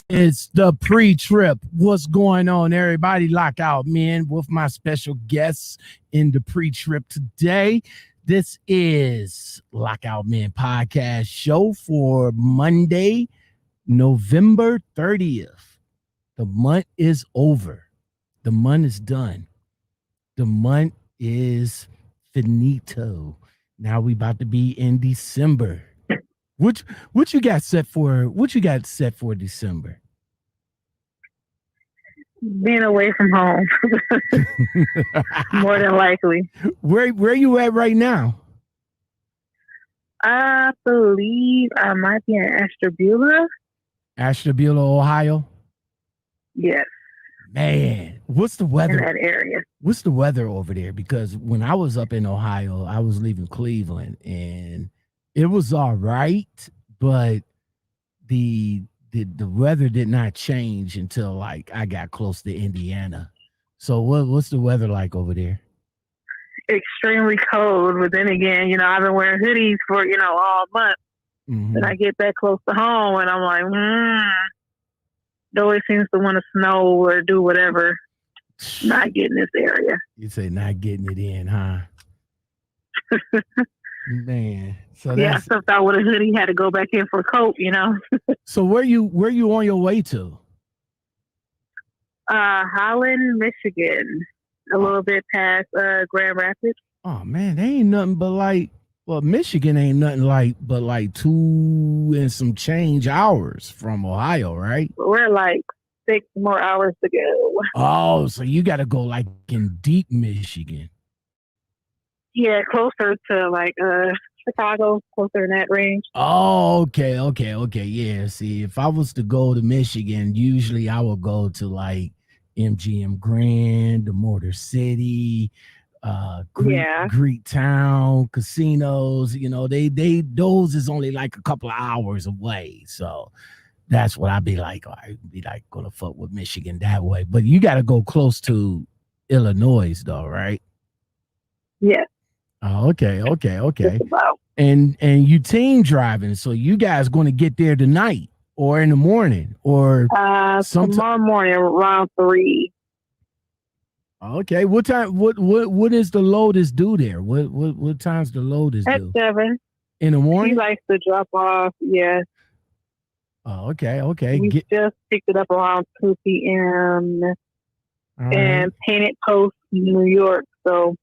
It's the pre-trip. What's going on, everybody? Lockoutmen with my special guests in the pre-trip today. This is Lockoutmen podcast show for Monday, November 30th. The month is over. The month is done. The month is finito. Now we about to be in December. What you got set for? What you got set for December? Being away from home, more than likely. Where you at right now? I believe I might be in Ashtabula, Ohio. Yes. Man, what's the weather in that area? What's the weather over there? Because when I was up in Ohio, I was leaving Cleveland, and it was all right, but the weather did not change until like I got close to Indiana. So what's the weather like over there? Extremely cold, but then again, I've been wearing hoodies for all month, and I get that close to home, and I'm like, it always seems to want to snow or do whatever. Not getting this area. You say not getting it in, huh? Man, so yeah, I stepped out with a hoodie, had to go back in for a coat, So where you on your way to? Holland, Michigan, a little bit past Grand Rapids. Oh man, they ain't nothing but Michigan ain't nothing but 2 and some change hours from Ohio, right? We're like 6 more hours to go. Oh, so you got to go in deep Michigan. Yeah, closer to Chicago, closer in that range. Oh, okay. Yeah, see, if I was to go to Michigan, usually I would go to MGM Grand, the Motor City, Greek Town, casinos. They those is only a couple of hours away. So that's what I'd be like. I'd be gonna fuck with Michigan that way. But you got to go close to Illinois, though, right? Yeah. Oh, okay. And you team driving, so you guys going to get there tonight or in the morning or tomorrow morning around 3. Okay, what time? What is the load is due there? What time's the load is due? At 7 in the morning. He likes to drop off. Yeah. Oh, okay. We just picked it up around 2 p.m. and Painted Post, New York. So.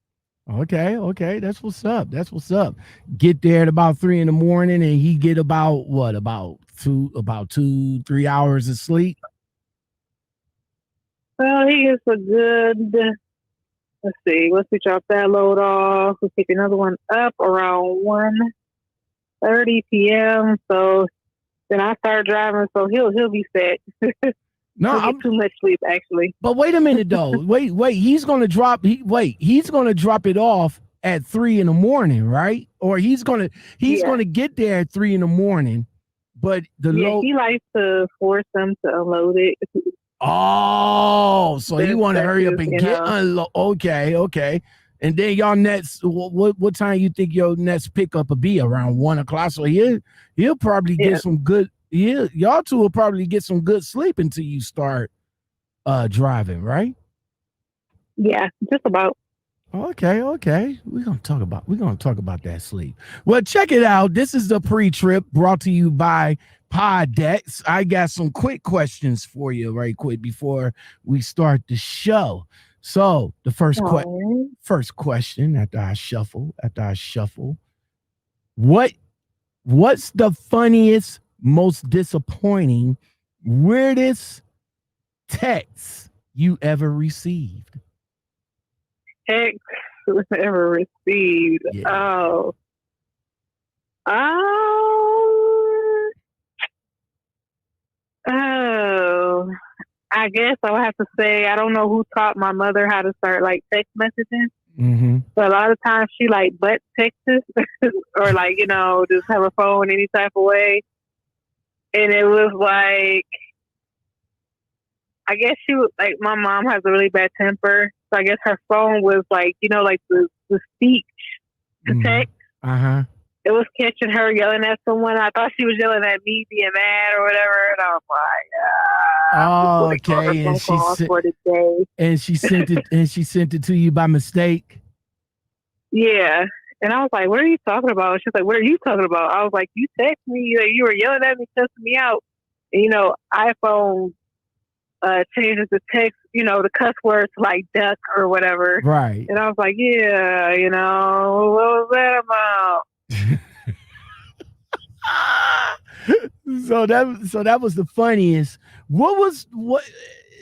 Okay. That's what's up. Get there at about 3 in the morning, and he get about 2-3 hours of sleep. Well, he gets a good. Let's see. Once we drop that load off, we pick another one up around 1:30 p.m. So then I start driving, so he'll be set. No, I'm too much sleep actually. But wait a minute though. wait. He's gonna drop. He's gonna drop it off at 3 in the morning, right? Or he's gonna get there at 3 in the morning. But he likes to force them to unload it. Oh, so he want to hurry up and get unload. Okay. And then y'all next. What time you think your next pickup will be? Around 1 o'clock. So he'll probably get some good. Yeah, y'all two will probably get some good sleep until you start driving, right? Yeah, just about. Okay. We're gonna talk about that sleep. Well, check it out. This is the pre-trip brought to you by Poddex. I got some quick questions for you right quick before we start the show. So the first question after I shuffle, what's the funniest, most disappointing, weirdest text you ever received? Text ever received? Yeah. I guess I would have to say I don't know who taught my mother how to start like text messaging. Mm-hmm. But a lot of times she like butt texts or like, you know, just have her phone any type of way. And it was like, I guess she was like, my mom has a really bad temper. So I guess her phone was like, you know, like the speech to text. Uh-huh. It was catching her yelling at someone. I thought she was yelling at me being mad or whatever. And I was like, okay. And she sent it to you by mistake. Yeah. And I was like, what are you talking about? She's like, what are you talking about? I was like, you text me, like, you were yelling at me, cussing me out. And, you know, iPhone changes the text, you know, the cuss words like duck or whatever. Right. And I was like, yeah, you know, what was that about? So that was the funniest. What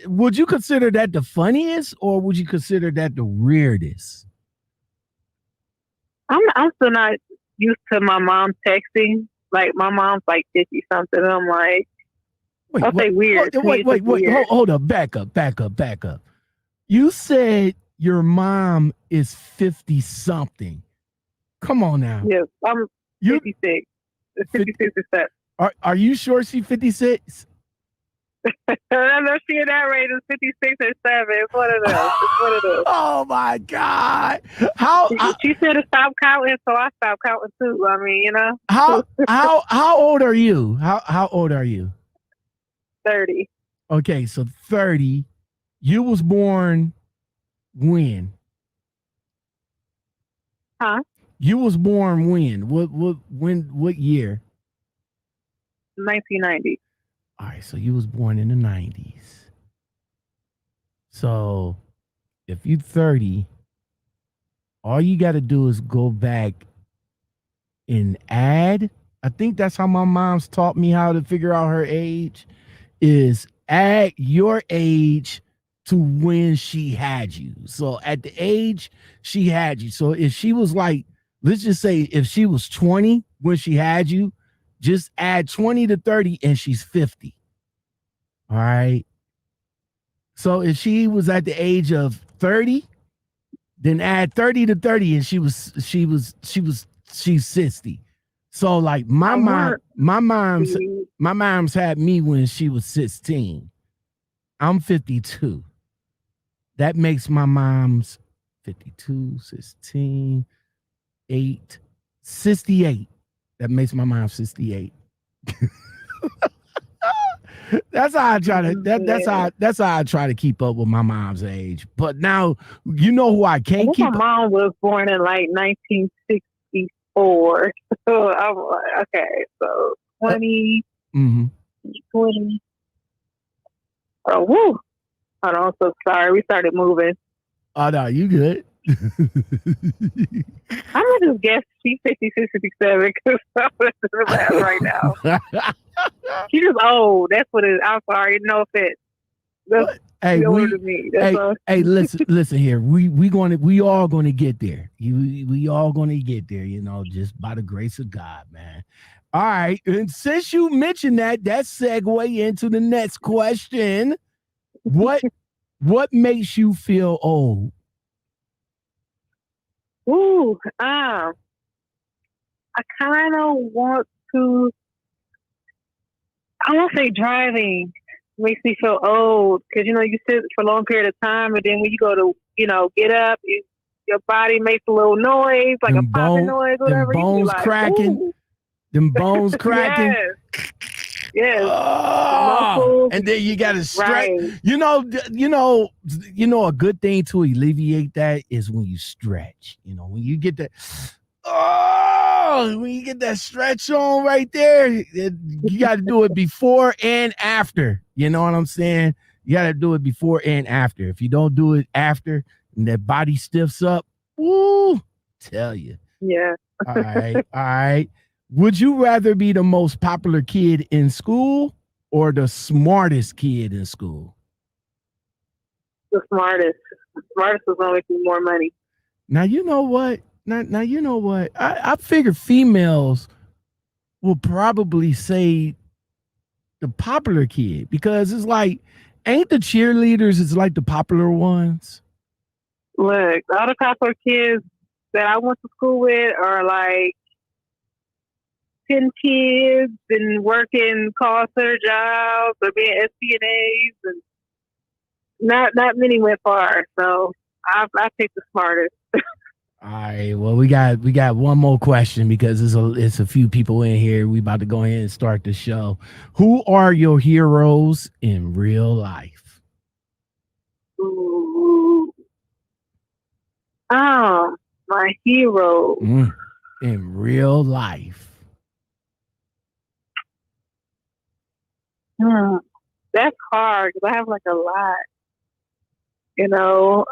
would you consider that the funniest, or would you consider that the weirdest? I'm still not used to my mom texting. Like my mom's like 50 something. I'm like, I'll say weird. Wait. Hold up. Back up. You said your mom is 50 something. Come on now. Yes, I'm 56. 56 is that. Are you sure she's 56? I know she in that range is 56 or 7. It's one of those. Oh my God! She said to stop counting, so I stopped counting too. I mean, you know. How old are you? How old are you? 30. Okay, so 30. You was born when? Huh? You was born when? What year? 1990. All right, so you was born in the 90s. So if you 30, all you got to do is go back and add. I think that's how my mom's taught me how to figure out her age, is add your age to when she had you. So at the age she had you. So if she was like, let's just say if she was 20 when she had you, just add 20 to 30 and she's 50. All right. So if she was at the age of 30, then add 30 to 30 and she's 60. So like my mom's had me when she was 16. I'm 52. That makes my mom's 52, 16, 8, 68. That makes my mom 68. That's how I try to that's how I try to keep up with my mom's age. But now you know who I can't keep. My mom was born in like 1964. So I'm like, okay, so 20, 20. Oh, woo. Hold on, so sorry. We started moving. Oh no, you good. I'm gonna just guess she's 56, 57 because I'm the math right now. She's just old. That's what it is. I'm sorry. No offense. Hey, listen here. We all gonna get there. We all gonna get there, you know, just by the grace of God, man. All right. And since you mentioned that segue into the next question. What makes you feel old? Ooh, I kind of want to. I won't say driving makes me feel old because you know you sit for a long period of time, and then when you go to get up, your body makes a little noise, like a popping noise, whatever. Them bones cracking. Ooh. Them bones cracking. Yes. Oh, and then you got to stretch. Right. You know, a good thing to alleviate that is when you stretch. You know, when you get that. Oh, when you get that stretch on right there, you got to do it before and after. You know what I'm saying? You got to do it before and after. If you don't do it after, and that body stiffs up, woo, tell you. Yeah. All right. Would you rather be the most popular kid in school or the smartest kid in school? The smartest. The smartest is going to make you more money. Now, you know what? Now you know what? I figure females will probably say the popular kid because it's like Ain't the cheerleaders is like the popular ones? Look, all the popular kids that I went to school with are like 10 kids and working call center jobs or being SPNAs, and not many went far. So I picked the smartest. All right. Well, we got one more question because it's a few people in here. We about to go ahead and start the show. Who are your heroes in real life? Ooh. Oh, my hero. In real life. That's hard because I have like a lot. You know,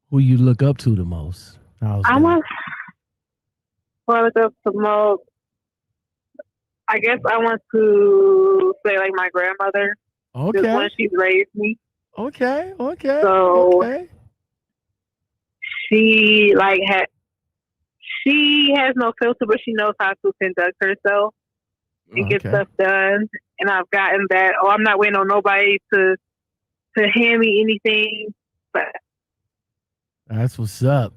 who you look up to the most? I must look up the most. I guess I want to say like my grandmother. Okay. Because when she raised me. Okay. So she she has no filter, but she knows how to conduct herself and get stuff done. And I've gotten that. Oh, I'm not waiting on nobody to hand me anything. But that's what's up.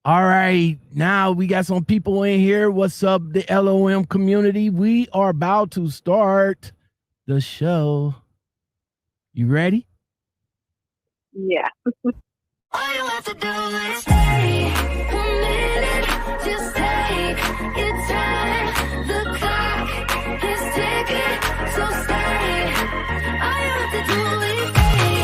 All right, now we got some people in here. What's up, the L.O.M community? We are about to start the show. You ready? Yeah. All you have to do is stay 1 minute, just take your time. The clock is ticking, so stay. All you have to do is stay.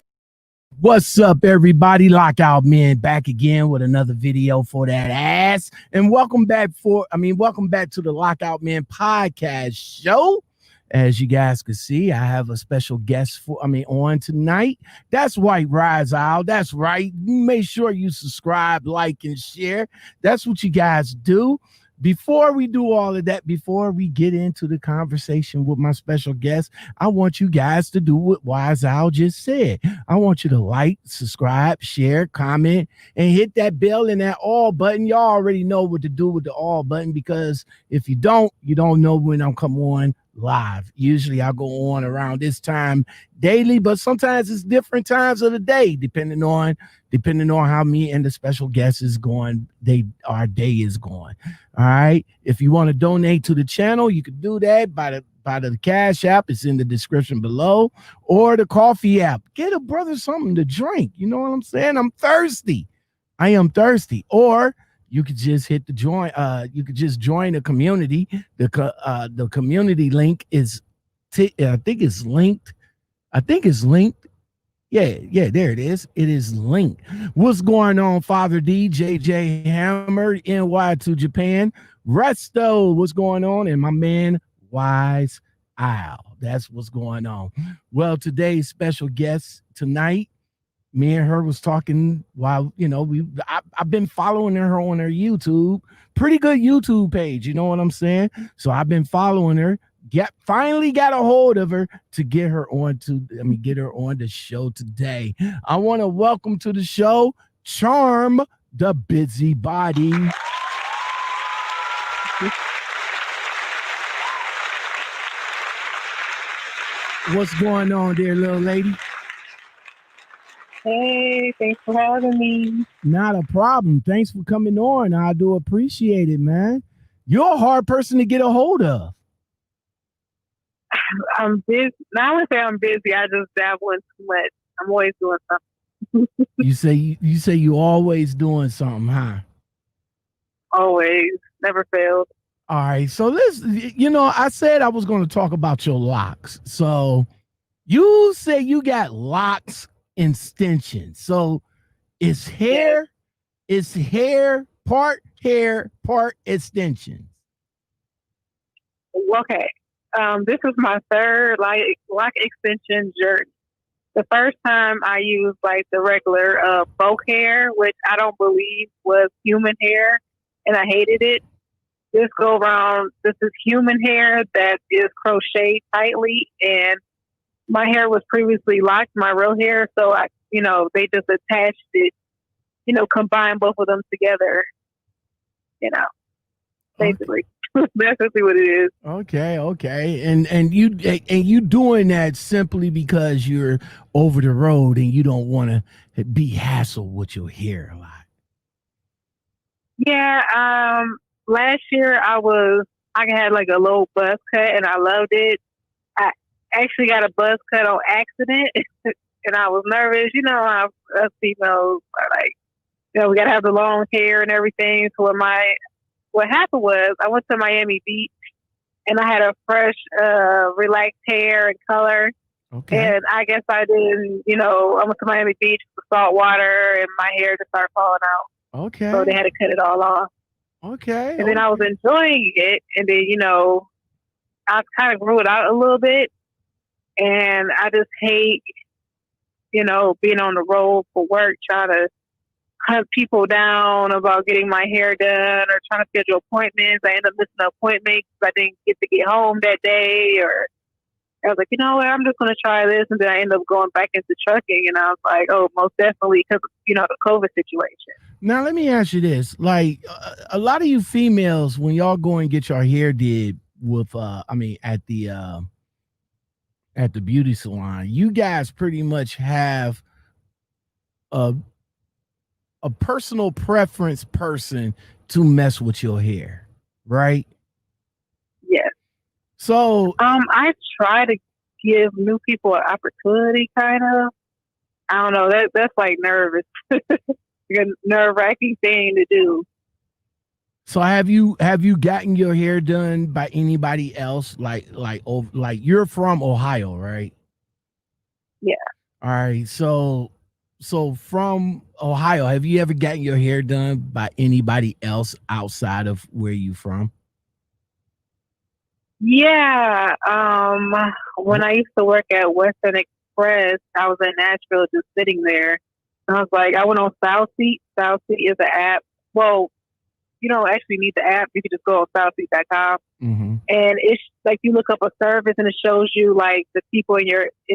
What's up, everybody? Lockoutmen back again with another video for that ass. And welcome back to the Lockoutmen podcast show. As you guys can see, I have a special guest on tonight. That's White Rise Owl. That's right. Make sure you subscribe, like, and share. That's what you guys do. Before we do all of that, before we get into the conversation with my special guest, I want you guys to do what Wise Owl just said. I want you to like, subscribe, share, comment, and hit that bell and that all button. Y'all already know what to do with the all button, because if you don't know when I'm coming on live. Usually I go on around this time daily, but sometimes it's different times of the day, depending on how me and the special guest is going, our day is going. All right. If you want to donate to the channel, you can do that by the Cash App. It's in the description below, or the coffee app. Get a brother something to drink. You know what I'm saying? I'm thirsty. I am thirsty. Or you could just hit the join. You could just join the community. The community link is, I think it's linked. Yeah, there it is. It is linked. What's going on, Father D, JJ Hammer, NY to Japan, Resto, what's going on? And my man, Wise Owl. That's what's going on. Well, today's special guest tonight, me and her was talking while, I've been following her on her YouTube, pretty good YouTube page. You know what I'm saying? So I've been following her. Finally got a hold of her to get her on the show today. I want to welcome to the show Charm the Busybody. What's going on there, little lady? Hey, thanks for having me. Not a problem. Thanks for coming on. I do appreciate it, man. You're a hard person to get a hold of. I'm busy. Now I would say I'm busy. I just dabble in too much. I'm always doing something. You say you always doing something, huh? Always. Never failed. All right. So I said I was going to talk about your locks. So you say you got locks extensions. So it's hair, part extensions. Okay. This is my third lock extension journey. The first time I used like the regular folk hair, which I don't believe was human hair, and I hated it. This go around, this is human hair that is crocheted tightly, and my hair was previously locked, my real hair, so they just attached it, combined both of them together, basically. That's really what it is. Okay. And you doing that simply because you're over the road and you don't want to be hassled with your hair a lot. Yeah. Last year I had like a low buzz cut and I loved it. I actually got a buzz cut on accident, and I was nervous. You know how us females are like, we gotta have the long hair and everything. So what happened was I went to Miami Beach and I had a fresh, relaxed hair and color. Okay. And I guess I didn't, I went to Miami Beach with salt water and my hair just started falling out. Okay. So they had to cut it all off. Okay. And then I was enjoying it. And then, I kind of grew it out a little bit. And I just hate, being on the road for work, trying to hunt people down about getting my hair done or trying to schedule appointments. I end up missing an appointment because I didn't get to get home that day. Or I was like, you know what, I'm just going to try this. And then I end up going back into trucking. And I was like, oh, most definitely because, the COVID situation. Now, let me ask you this. Like, a lot of you females, when y'all go and get your hair did with, at the beauty salon, you guys pretty much have a personal preference person to mess with your hair, right? Yes. So I try to give new people an opportunity, kind of. I don't know. That's like nervous, a nerve-wracking thing to do. So have you gotten your hair done by anybody else? Like you're from Ohio, right? Yeah. All right. So from Ohio, have you ever gotten your hair done by anybody else outside of where you from? Yeah. When I used to work at Western Express, I was in Nashville just sitting there. And I was like, I went on SouthSeat. SouthSeat is an app. Well, you don't actually need the app. You can just go on SouthSeat.com. Mm-hmm. And it's like you look up a service and it shows you like the people in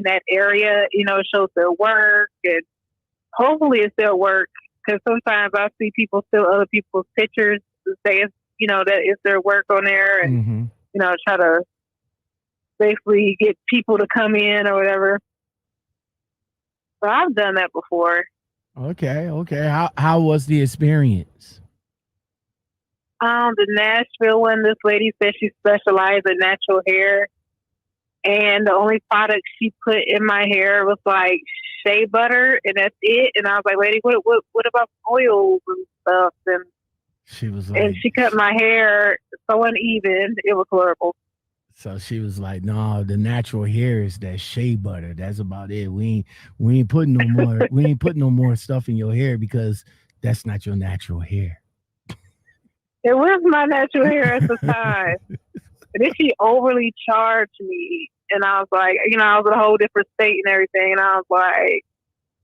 that area. It shows their work, and hopefully it's their work, because sometimes I see people steal other people's pictures to say it's, that it's their work on there, and Mm-hmm. Try to basically get people to come in or whatever. So I've done that before. Okay. How was the experience? The Nashville one, this lady said she specialized in natural hair, and the only product she put in my hair was like shea butter, and that's it. And I was like, lady, what about oils and stuff? And she was like, and she cut my hair so uneven, it was horrible. So she was like, no, the natural hair is that shea butter. That's about it. We ain't putting no more we ain't putting no more stuff in your hair because that's not your natural hair. It was my natural hair at the time. And then she overly charged me. And I was like, I was in a whole different state and everything. And I was like,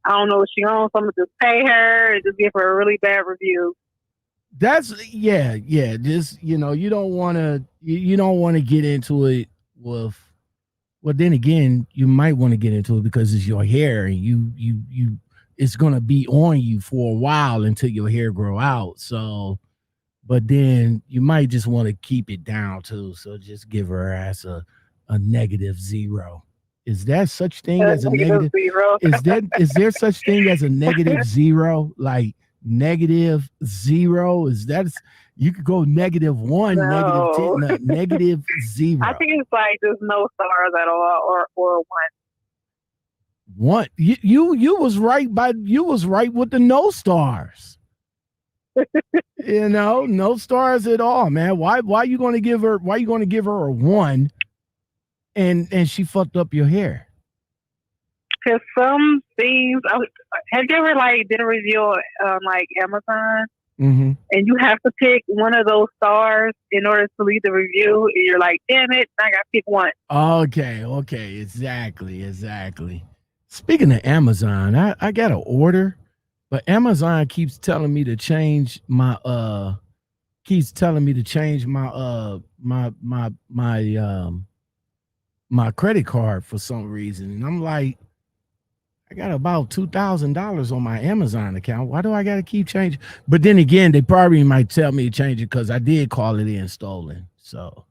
I don't know what she owns. So I'm going to just pay her and just give her a really bad review. That's just, you don't want to get into it with, well, then again, you might want to get into it because it's your hair and you it's going to be on you for a while until your hair grow out. So, but then you might just want to keep it down too. So just give her ass a -0. Is there such thing as a negative zero? Is there such thing as a -0? Like -0? Is that, you could go -1, No. -10, -0. I think it's like there's no stars at all, or one. What? You was right with the no stars. No stars at all, man. Why you going to give her a 1 and she fucked up your hair? Because some things, have you ever did a review on Amazon? Mm-hmm. And you have to pick one of those stars in order to leave the review, and you're like, damn it, I got to pick one. Okay, exactly. Speaking of Amazon, I got an order, but Amazon keeps telling me to change my my credit card for some reason, and I'm like, I got about $2,000 on my Amazon account. Why do I got to keep changing? But then again, they probably might tell me to change it because I did call it in stolen. so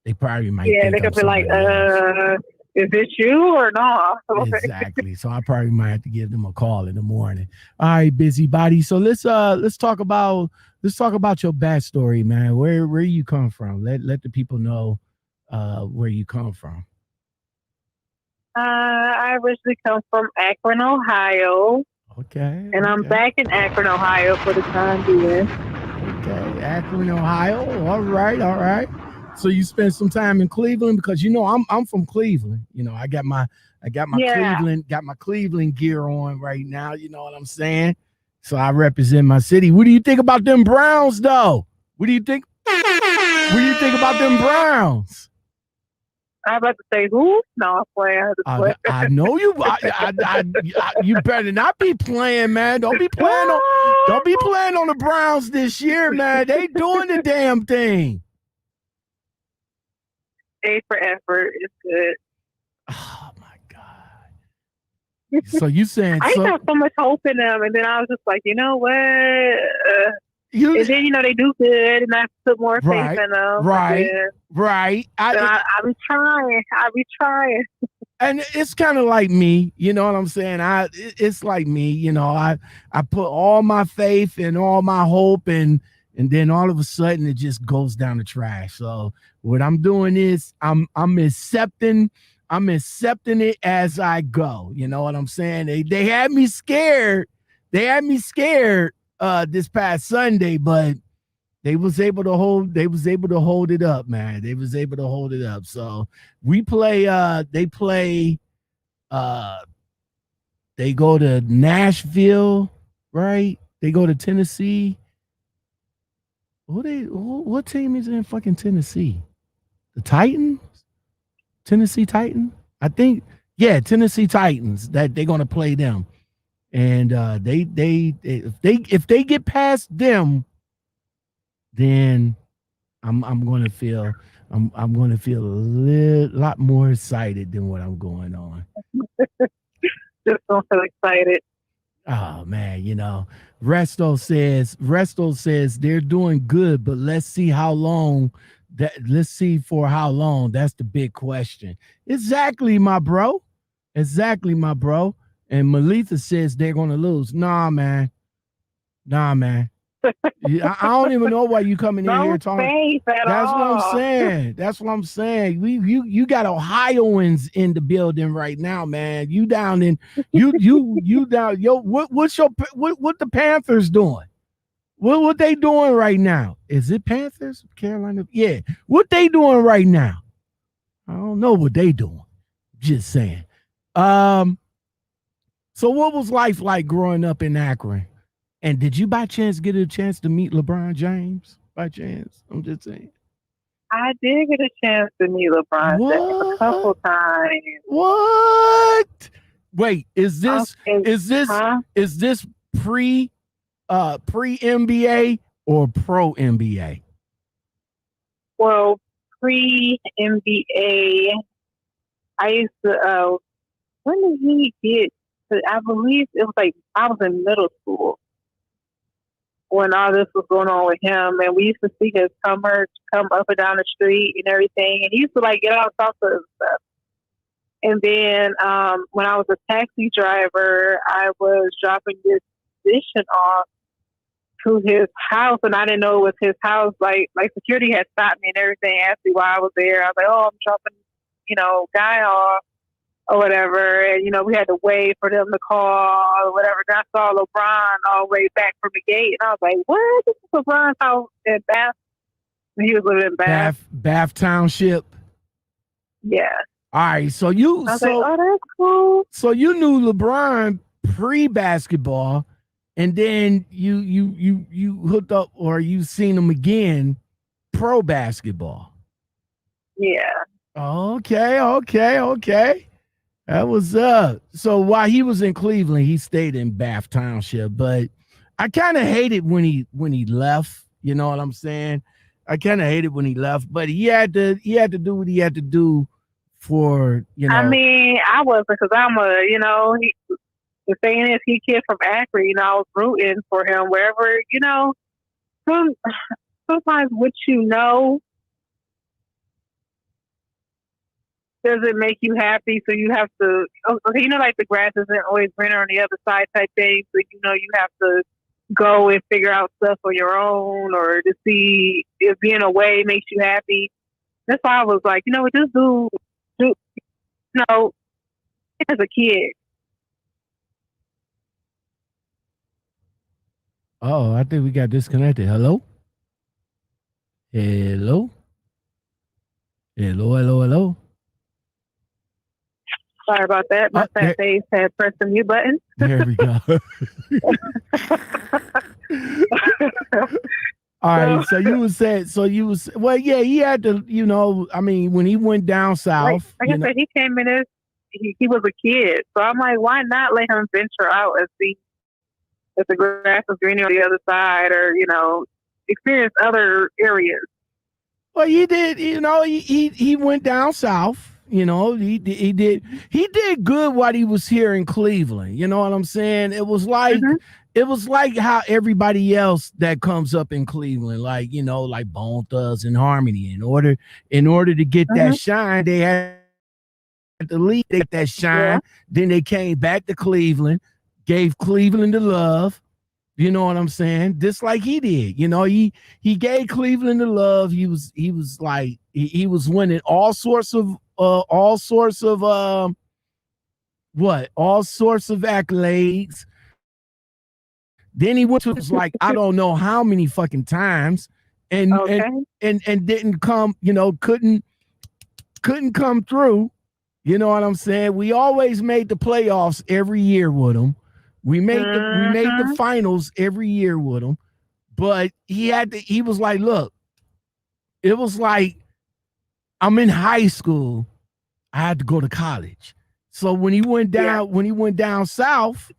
they probably might Yeah, think they I'm could be like, somebody else. is it you or not? Exactly. So I probably might have to give them a call in the morning. All right, busybody. So let's talk about your backstory, man. Where you come from? Let the people know where you come from. I originally come from Akron, Ohio, Okay. and I'm back in Akron, Ohio for the time being. Okay, Akron, Ohio. All right, all right. So you spent some time in Cleveland because I'm from Cleveland. I got my Yeah, Cleveland gear on right now. You know what I'm saying? So I represent my city. What do you think about them Browns, though? What do you think? What do you think about them Browns? I was about to say who? No, I'm playing. I know you. You better not be playing, man. Don't be playing on the Browns this year, man. They doing the damn thing. A for effort is good. Oh my god! So you saying I have so much hope in them, and then I was just like, you know what? And then they do good, and I put more faith in them. Right. I be trying. And it's kind of like me, you know what I'm saying? It's like me, I put all my faith and all my hope and then all of a sudden it just goes down the trash. So what I'm doing is I'm accepting it as I go. You know what I'm saying? They had me scared. This past Sunday, but they was able to hold it up, man. They was able to hold it up. So they go to Nashville, right? They go to Tennessee. What team is in fucking Tennessee? The Titans? Tennessee Titans? I think, yeah, Tennessee Titans. That they're gonna play them. And if they get past them, then I'm going to feel a lot more excited than what I'm going on. Just don't feel excited. Oh man, Resto says they're doing good, but let's see for how long. That's the big question. Exactly, my bro. And Malitha says they're gonna lose. Nah, man. I don't even know why you coming in here talking. That's what I'm saying. You got Ohioans in the building right now, man. You down in you down. Yo, what the Panthers doing? What they doing right now? Is it Panthers? Carolina? Yeah. What they doing right now? I don't know what they doing. Just saying. So what was life like growing up in Akron? And did you by chance get a chance to meet LeBron James? By chance? I'm just saying. I did get a chance to meet LeBron James a couple times. What? Wait, is this pre NBA or pro NBA? Well, pre NBA, I used to. When did he get? I believe it was like I was in middle school when all this was going on with him, and we used to see his come up and down the street and everything, and he used to like get out and talk to us and stuff. And then when I was a taxi driver, I was dropping this position off to his house, and I didn't know it was his house. Like security had stopped me and everything, asked me why I was there. I was like, oh, I'm dropping, guy off or whatever. And, we had to wait for them to call or whatever. And I saw LeBron all the way back from the gate, and I was like, what? This is LeBron's house in Bath? And he was living in Bath. Bath Township? Yeah. All right, so you I was like, oh, that's cool. So you knew LeBron pre-basketball, and then you hooked up or you seen him again pro basketball. Yeah. Okay. That was so while he was in Cleveland, he stayed in Bath Township, but I kind of hated when he left, you know what I'm saying? I kind of hated when he left, but he had to do what he had to do for, I mean, I wasn't, because I'm the thing is, he kid from Akron, I was rooting for him wherever, sometimes what does it make you happy? So you have to, okay, like the grass isn't always greener on the other side type thing. So you have to go and figure out stuff on your own, or to see if being away makes you happy. That's why I was like, just do as a kid. Oh, I think we got disconnected. Hello? Hello? Hello, hello, hello. Sorry about that. My fat face had pressed the mute button. There we go. All right. So you was saying, well, yeah, he had to, I mean, when he went down south. Like I said, he came in as, he was a kid. So I'm like, why not let him venture out and see if the grass is greener on the other side, or, experience other areas. Well, he did, he went down south. He did good while he was here in Cleveland. You know what I'm saying? It was like how everybody else that comes up in Cleveland, like Bone Thugs and Harmony. In order to get that shine, they had to leave that shine. Yeah. Then they came back to Cleveland, gave Cleveland the love. You know what I'm saying? Just like he did. He gave Cleveland the love. He was like he was winning all sorts of accolades. Then he went to like I don't know how many fucking times, and didn't come. Couldn't come through. You know what I'm saying? We always made the playoffs every year with him. We made the finals every year with him, but he was like, look, it was like I'm in high school. I had to go to college. So when he went down south,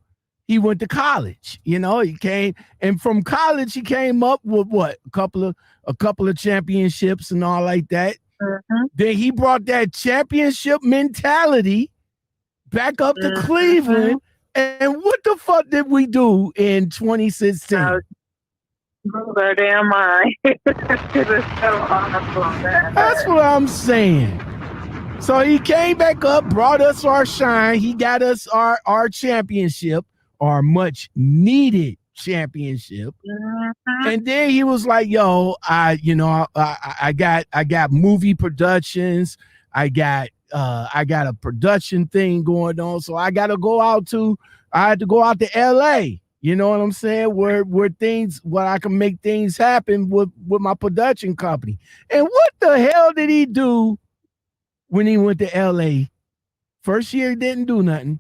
he went to college. He came, and from college he came up with a couple of championships and all like that. Then he brought that championship mentality back up to Cleveland. And what the fuck did we do in 2016? Their damn mind. That's what I'm saying. So he came back up, brought us our shine. He got us our championship, our much needed championship. And then he was like, "Yo, I got movie productions. I got a production thing going on, so I had to go out to L.A. You know what I'm saying? Where I can make things happen with my production company. And what the hell did he do when he went to L.A.? First year he didn't do nothing.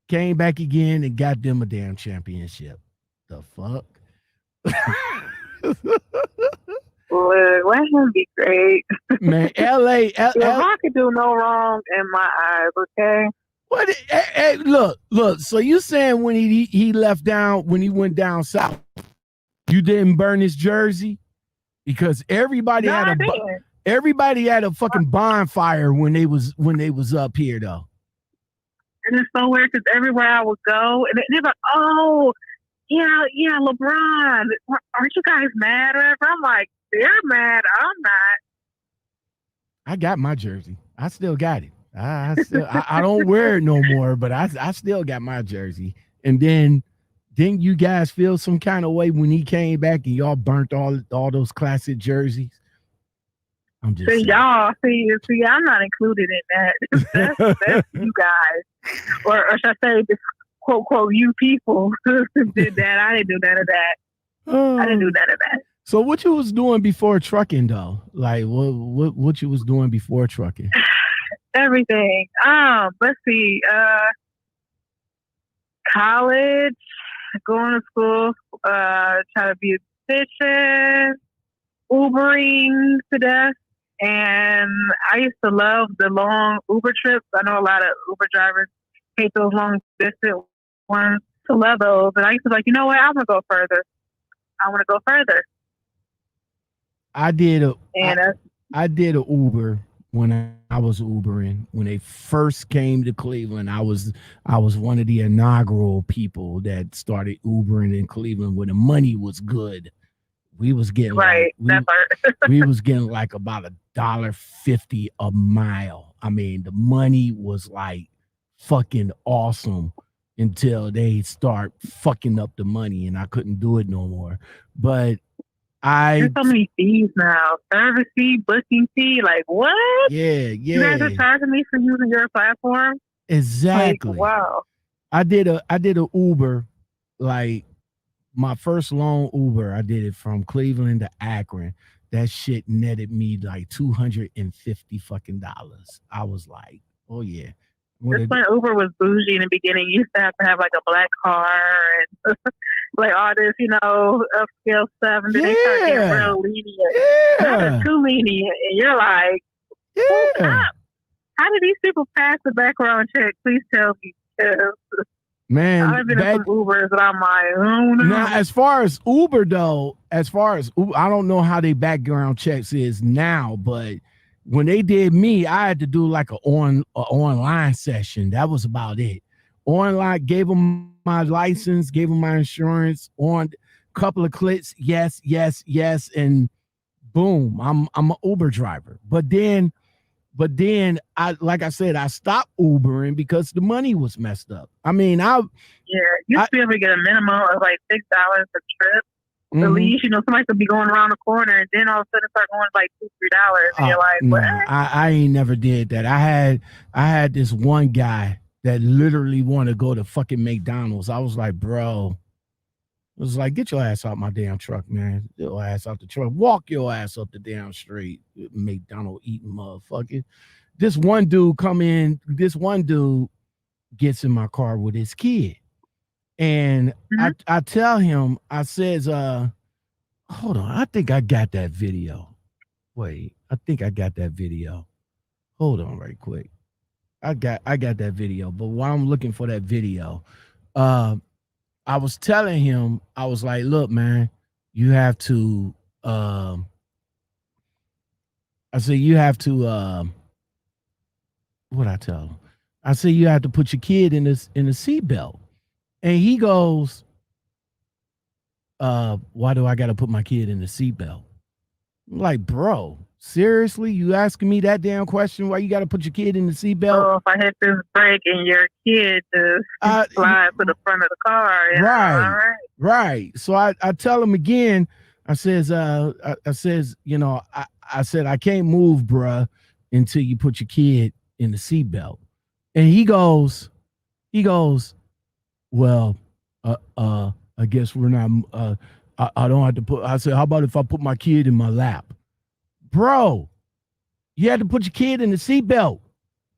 Came back again and got them a damn championship. The fuck? Let him be great. Man, L.A. I could do no wrong in my eyes, okay? What? Hey, look. So you saying when he left down, when he went down south, you didn't burn his jersey? Because everybody had a fucking bonfire when they was up here though. And it's so weird because everywhere I would go, and they're like, "Oh, yeah, LeBron. Aren't you guys mad?" Or whatever. I'm like, they're mad. I'm not. I got my jersey. I still got it. I don't wear it no more, but I still got my jersey. And then you guys feel some kind of way when he came back and y'all burnt all those classic jerseys. I'm just saying. Y'all see, I'm not included in that. That's you guys, or should I say, this quote you people did that. I didn't do none of that. I didn't do none of that. So what you was doing before trucking though? Like what you was doing before trucking? Everything. Let's see. College, going to school, trying to be a physician, Ubering to death. And I used to love the long Uber trips. I know a lot of Uber drivers hate those long distance ones. To love those. And I used to be like, you know what? I'm going to go further. I want to go further. I did a Uber when I was Ubering. When they first came to Cleveland, I was one of the inaugural people that started Ubering in Cleveland when the money was good. We was getting right. we was getting like about $1.50 a mile. I mean, the money was like fucking awesome until they start fucking up the money and I couldn't do it no more. But there's so many fees now. Service fee, booking fee, like what? Yeah. You guys are charging me for using your platform? Exactly. Like, wow. I did a Uber, like my first long Uber, I did it from Cleveland to Akron. That shit netted me like $250 fucking dollars. I was like, oh yeah. Just when Uber was bougie in the beginning, you used to have like a black car and like all this, upscale stuff, and then they start getting real lenient. Not too lenient, and you're like, how did these people pass the background check? Please tell me. Man, I've been in some Ubers, and I'm like, oh no. Now, as far as Uber though, I don't know how they background checks is now, but when they did me, I had to do like a online session. That was about it. Online, gave them my license, gave them my insurance, on a couple of clicks, yes, and boom, I'm an Uber driver. But then I, like I said, I stopped Ubering because the money was messed up. I mean, you used to be able to get a minimum of like $6 a trip. At least, somebody could be going around the corner and then all of a sudden start going like $2-3. And you're like, what? I ain't never did that. I had this one guy that literally wanted to go to fucking McDonald's. I was like, bro, it was like, get your ass out my damn truck, man. Get your ass out the truck. Walk your ass up the damn street. McDonald eating motherfucker. This one dude gets in my car with his kid. And I tell him, I says, hold on, I think I got that video. Wait, I think I got that video. Hold on right quick. I got that video, but while I'm looking for that video, I was telling him, I was like, look, man, you have to I said you have to what I tell him? I said you have to put your kid in the seatbelt. And he goes, why do I got to put my kid in the seatbelt? I'm like, bro, seriously? You asking me that damn question? Why you got to put your kid in the seatbelt? Oh, if I hit this brake and your kid just slide to the front of the car. Right. So I tell him again, I says, I said, I can't move, bruh, until you put your kid in the seatbelt. And he goes, well, I guess we're not, I don't have to put, I said, how about if I put my kid in my lap? Bro, you had to put your kid in the seatbelt.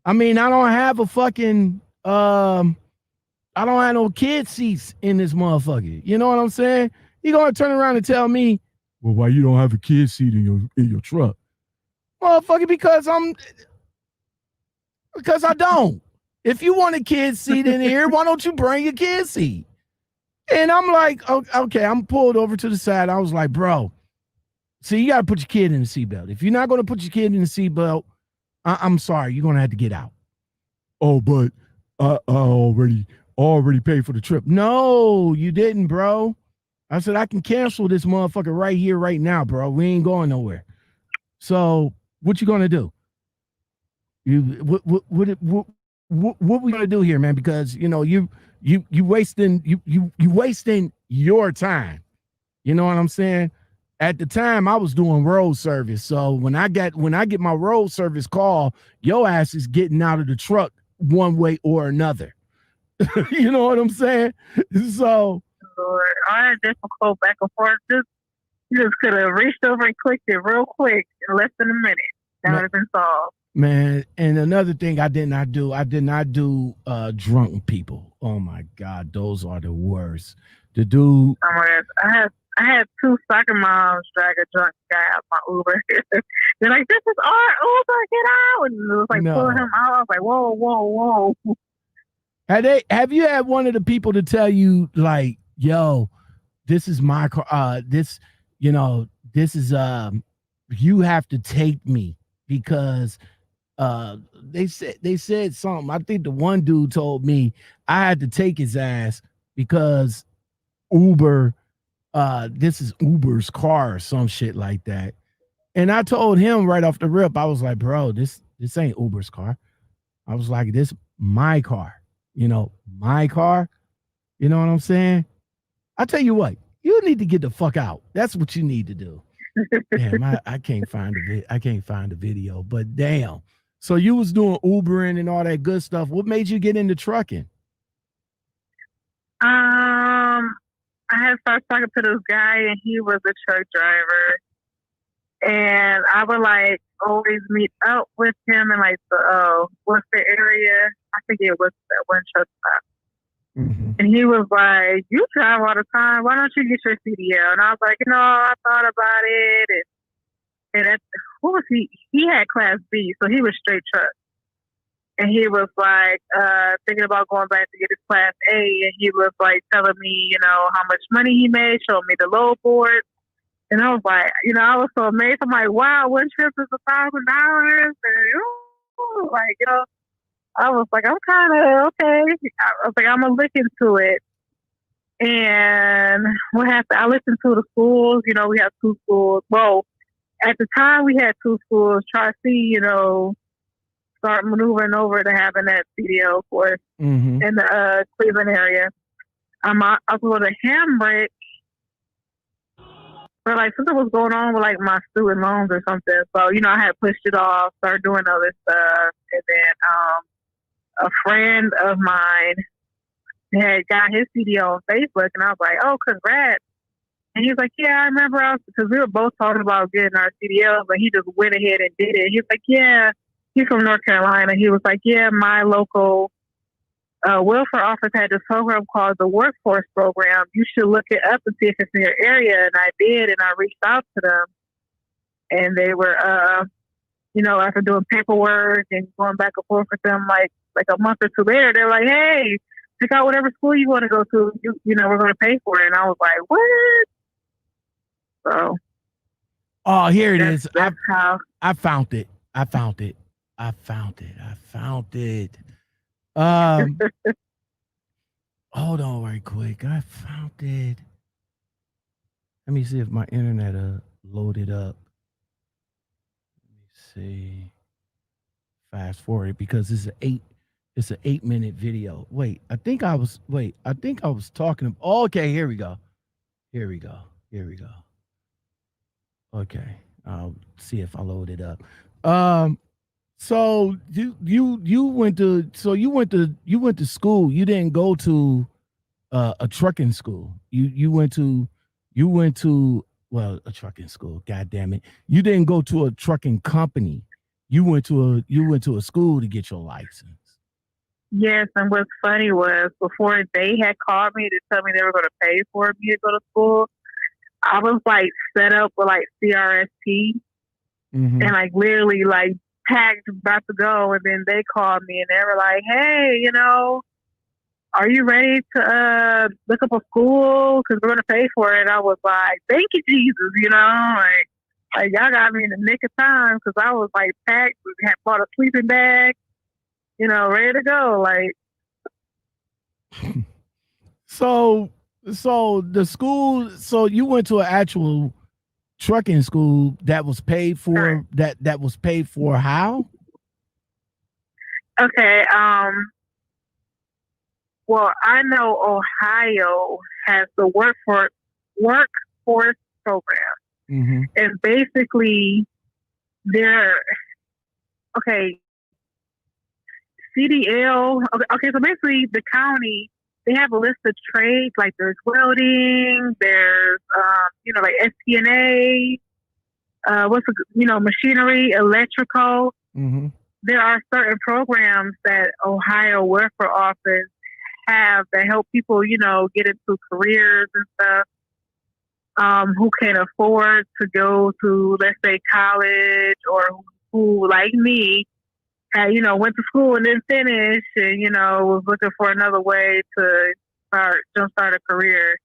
I mean, I don't have a fucking, I don't have no kid seats in this motherfucker. You know what I'm saying? You gonna turn around and tell me, well, why you don't have a kid seat in your truck? Motherfucker, because I don't. If you want a kid seat in here, why don't you bring your kid seat? And I'm like, okay, I'm pulled over to the side. I was like, bro, see, you got to put your kid in the seatbelt. If you're not going to put your kid in the seatbelt, I'm sorry, you're going to have to get out. Oh, but I already paid for the trip. No, you didn't, bro. I said, I can cancel this motherfucker right here, right now, bro. We ain't going nowhere. So what you going to do? What we gonna do here, man? Because you wasting your time. You know what I'm saying? At the time, I was doing road service, so when I get my road service call, your ass is getting out of the truck one way or another. You know what I'm saying? So, Lord, all that difficult back and forth. You just could have reached over and clicked it real quick in less than a minute. That would have been solved. Man, and another thing I did not do drunk people. Oh my God, those are the worst. The dude. I had two soccer moms drag a drunk guy out my Uber. They're like, "This is our Uber, get out!" And it was like pulling him out. I was like, "Whoa!" Have you had one of the people to tell you like, "Yo, this is my car. This is you have to take me because." They said something. I think the one dude told me I had to take his ass because Uber, this is Uber's car or some shit like that. And I told him right off the rip, I was like, bro, this ain't Uber's car. I was like, this my car. My car. You know what I'm saying? I tell you what, you need to get the fuck out. That's what you need to do. Damn, I can't find the video, but damn. So you was doing Ubering and all that good stuff. What made you get into trucking? I had started talking to this guy, and he was a truck driver, and I would like always meet up with him in like the what's the area? I forget what's that one truck stop. Mm-hmm. And he was like, "You drive all the time. Why don't you get your CDL?" And I was like, I thought about it, and that's, what was he? He had Class B, so he was straight truck. And he was like thinking about going back to get his Class A, and he was like telling me, how much money he made, showing me the load board. And I was like, I was so amazed. I'm like, wow, one trip is $1,000, and I was like, I'm kind of okay. I was like, I'm gonna look into it. And what happened? I listened to the schools. We have 2 schools. Well, at the time we had 2 schools. Tri-C, start maneuvering over to having that CDL course in the Cleveland area. I was going to Hambrick, but like something was going on with like my student loans or something. So I had pushed it off, started doing other stuff, and then a friend of mine had got his CDL on Facebook, and I was like, "Oh, congrats!" And he was like, "Yeah, I remember because we were both talking about getting our CDL, but he just went ahead and did it." He was like, "Yeah." He's from North Carolina. He was like, "Yeah, my local welfare office had this program called the Workforce Program. You should look it up and see if it's in your area." And I did, and I reached out to them. And they were, after doing paperwork and going back and forth with them, like a month or 2 later, they're like, "Hey, pick out whatever school you want to go to. We're going to pay for it." And I was like, "What?" So. Oh, here it is. I found it. I found it. Hold on right quick. I found it. Let me see if my internet loaded up. Let me see. Fast forward because it's an 8-minute video. Wait, I think I was talking. Okay, here we go. Okay. I'll see if I load it up. So you went to school. You didn't go to a trucking school. You went to a trucking school. God damn it! You didn't go to a trucking company. You went to a school to get your license. Yes, and what's funny was before they had called me to tell me they were going to pay for me to go to school, I was like set up with like CRST and like literally like packed about to go, and then they called me and they were like, "Hey, are you ready to look up a school? Because we're going to pay for it." I was like, "Thank you, Jesus," like y'all got me in the nick of time because I was like packed. We had bought a sleeping bag, ready to go. Like, so the school. So you went to an actual trucking school that was paid for. Right. That was paid for how? Okay. Well, I know Ohio has the workforce program, and basically, CDL. Okay, so basically, the county, they have a list of trades, like there's welding, there's like SPNA, machinery, electrical. There are certain programs that Ohio Welfare Office have that help people, get into careers and stuff, who can afford to go to, let's say, college, or who, like me, had, went to school and didn't finish and, was looking for another way to jumpstart a career.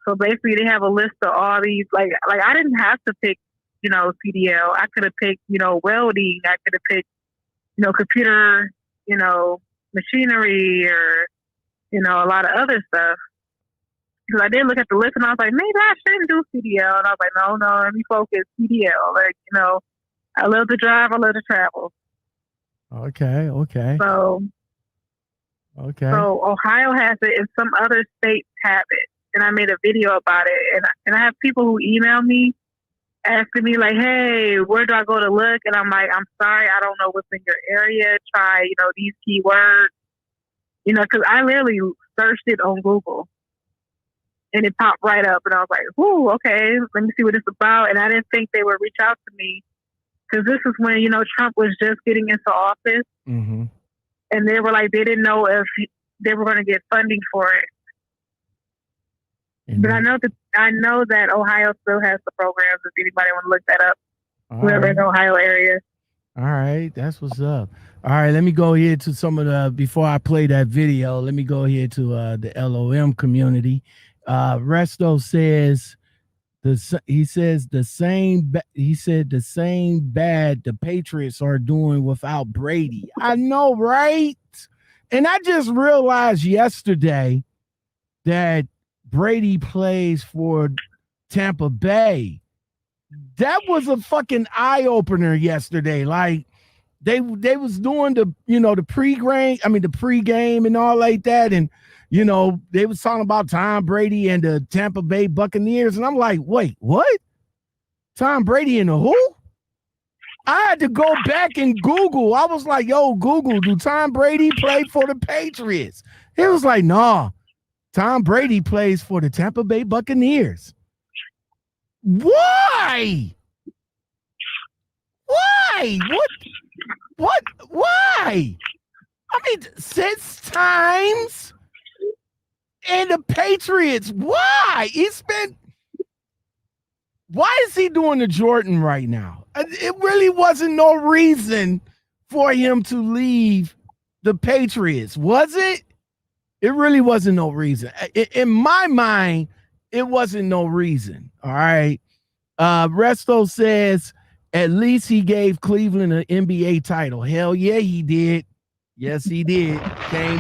So basically they have a list of all these, like I didn't have to pick, CDL. I could have picked, welding. I could have picked, computer, machinery, or, a lot of other stuff. Because I did look at the list and I was like, maybe I shouldn't do CDL. And I was like, no, let me focus CDL. Like, I love to drive, I love to travel. Okay. So Ohio has it and some other states have it. And I made a video about it. And I have people who email me asking me like, hey, where do I go to look? And I'm like, I'm sorry, I don't know what's in your area. Try, these keywords. Because I literally searched it on Google. And it popped right up. And I was like, ooh, okay, let me see what it's about. And I didn't think they would reach out to me. Because this is when, Trump was just getting into office. Mm-hmm. And they were like, they didn't know if they were going to get funding for it. Mm-hmm. But I know that Ohio still has the programs if anybody want to look that up. Whoever in the Ohio area. All right, that's what's up. All right, let me go here to some of the, before I play that video, let me go here to the L.O.M community. Resto says, he said the same bad the Patriots are doing without Brady. I know, right? And I just realized yesterday that Brady plays for Tampa Bay. That was a fucking eye opener yesterday. Like they was doing the the pregame and all like that, and they was talking about Tom Brady and the Tampa Bay Buccaneers, and I'm like, wait, what? Tom Brady and the who? I had to go back and Google. I was like, yo, Google, do Tom Brady play for the Patriots? It was like, nah, Tom Brady plays for the Tampa Bay Buccaneers. Why? What? Why? I mean, 6 times. And the Patriots, why? Why is he doing the Jordan right now? It really wasn't no reason for him to leave the Patriots, was it? It really wasn't no reason. In my mind, it wasn't no reason. All right. Resto says, at least he gave Cleveland an NBA title. Hell yeah, he did. Yes, he did. Came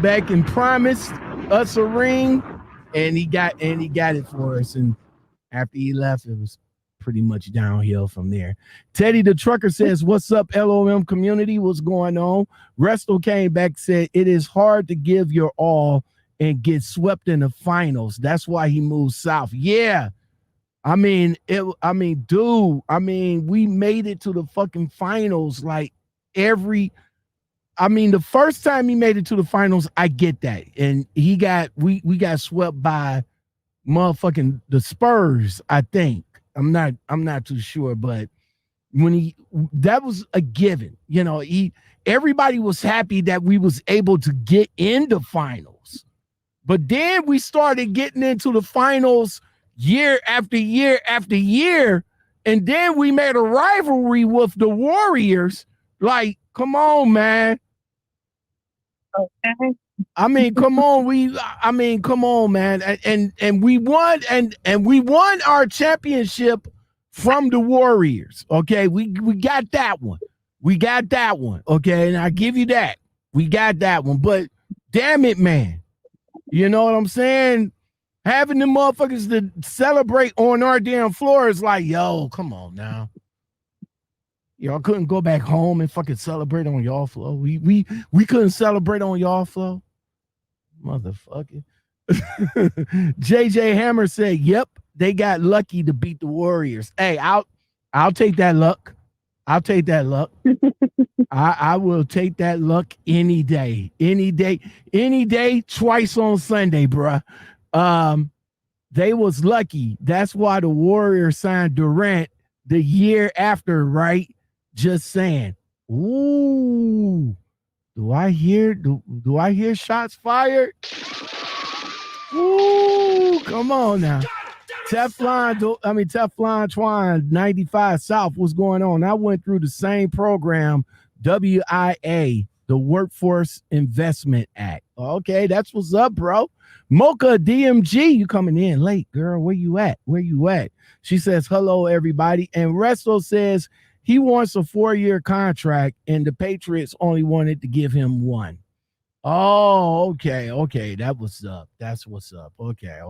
back and promised us a ring, and he got it for us. And after he left, it was pretty much downhill from there. Teddy the Trucker says, what's up, L.O.M community? What's going on? Resto came back, said, it is hard to give your all and get swept in the finals. That's why he moved south. Yeah. We made it to the fucking finals like the first time he made it to the finals, I get that. And we got swept by motherfucking the Spurs, I think. I'm not too sure, but that was a given. Everybody was happy that we was able to get into finals. But then we started getting into the finals year after year after year, and then we made a rivalry with the Warriors. Like, come on, man. Okay. Come on, man. And we won and we won our championship from the Warriors. Okay, we got that one. Okay, and I give you that. We got that one. But damn it, man. You know what I'm saying? Having the motherfuckers to celebrate on our damn floor is like, yo, come on now. Y'all couldn't go back home and fucking celebrate on y'all floor. We couldn't celebrate on y'all floor. Motherfucker. JJ Hammer said, yep, they got lucky to beat the Warriors. Hey, I'll take that luck. I will take that luck any day, twice on Sunday, bruh. They was lucky. That's why the Warriors signed Durant the year after, right? Just saying. Ooh, do I hear shots fired? Ooh, come on now. Teflon Twine 95 South. What's going on? I went through the same program, WIA, the Workforce Investment Act. Okay, that's what's up, bro. Mocha DMG, you coming in late, girl. Where you at? She says, hello, everybody. And Resto says he wants a 4-year contract, and the Patriots only wanted to give him 1. Oh, okay. That was up. That's what's up. Okay.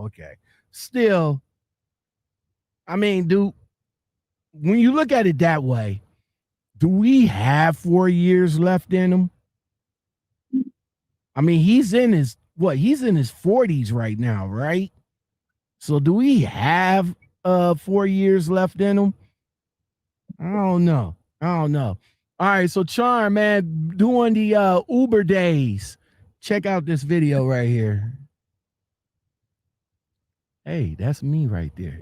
Still, I mean, dude, when you look at it that way, do we have 4 years left in him? I mean, he's in his 40s right now, right? So do we have 4 years left in him? I don't know. All right, so Charm, man, doing the Uber days. Check out this video right here. Hey, that's me right there.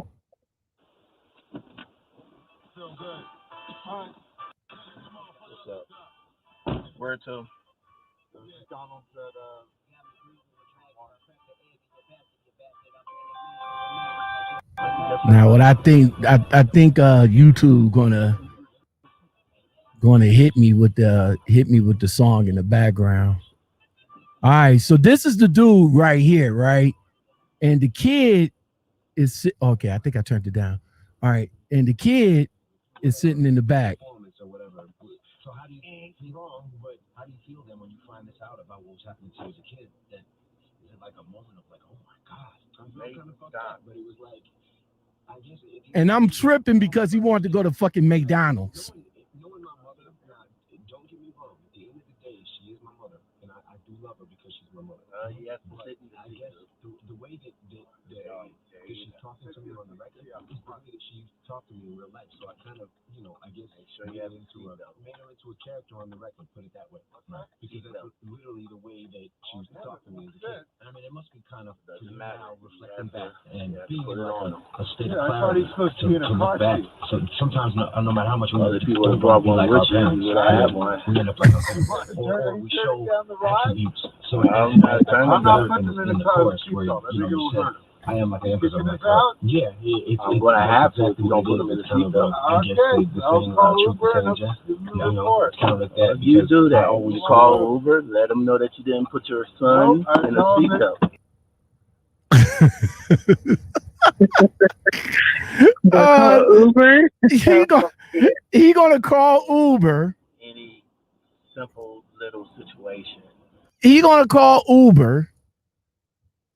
Feel good. All right. What's up? Where to? McDonald's at Now, what I think YouTube gonna hit me with the song in the background. All right, so this is the dude right here, right? And the kid is okay. I think I turned it down. All right, and the kid is sitting in the back. So how do you feel wrong? But how do you feel then when you find this out about what was happening to you as a kid? Then is it like a moment of like, oh my God, I'm kind of fucked up, but it was like, I guess. And I'm tripping because he wanted to go to fucking McDonald's. Knowing my mother, don't get me wrong. At the end of the day, she is my mother, and I do love her because she's my mother. Yes, I guess the way that she's talking to me on the record is the way that she used to talk to me in real life. So I kind of, I guess made her into a character on the record, put it that way. Because that's literally the way that she used to talk to me as a kid. I mean, it must be kind of now reflecting back and being in a state of clarity to look back. So sometimes, no matter how much we people don't like our parents, we end up like or we show attributes. So I'm not putting it in the chorus where you said, I am like an empress of my car. Yeah, I'm going to have to if you don't put them in the seatbelt. I guess the thing about truth and telling, kind of like that. You do that. When you call Uber, let them know that you didn't put your son in a seatbelt. Uber? He gonna call Uber. Any simple little situation. He gonna call Uber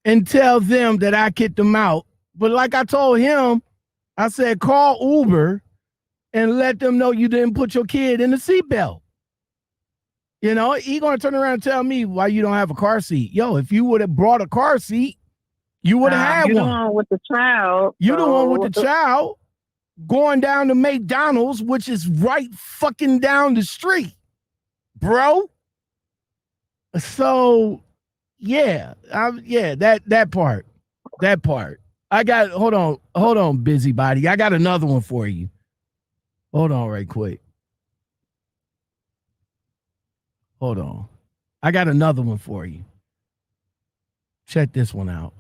and tell them that I kicked them out. But like I told him, I said, call Uber and let them know you didn't put your kid in the seatbelt. He gonna turn around and tell me why you don't have a car seat. Yo, if you would have brought a car seat, you would have had you're one. The one with the child. You're the one with the child going down to McDonald's, which is right fucking down the street, bro. So that part. I got hold on, busybody. I got another one for you. Hold on right quick. Hold on. I got another one for you. Check this one out.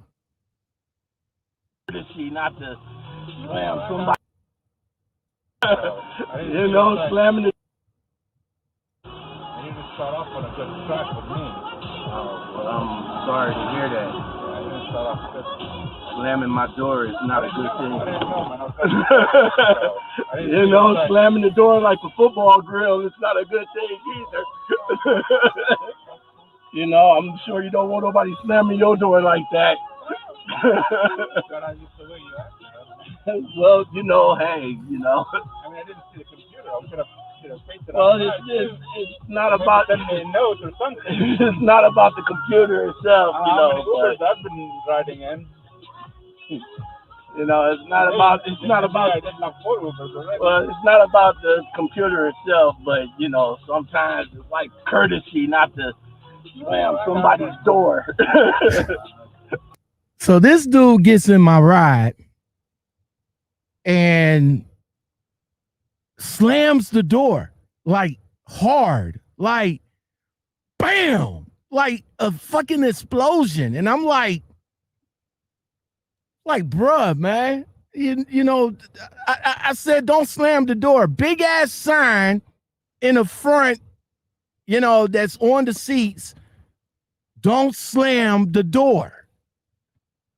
Not to slam somebody. Slamming it. I didn't start off on a good track with me. Well, I'm sorry to hear that. I didn't start off good. Slamming my door is not a good thing. I didn't know, man. Slamming the door like a football grill is not a good thing either. I'm sure you don't want nobody slamming your door like that. Well, hey. I mean, I didn't see the computer. I could have painted. Well, it's not about the notes or something. It's not about the computer itself, Ubers I've been riding in. It's not about. It's not about. I did like 4 Ubers already. Well, it's not about the computer itself, but sometimes it's like courtesy not to slam somebody's door. So this dude gets in my ride and slams the door like hard, like bam, like a fucking explosion. And I'm like, bruh, man, I said, don't slam the door. Big ass sign in the front, that's on the seats. Don't slam the door.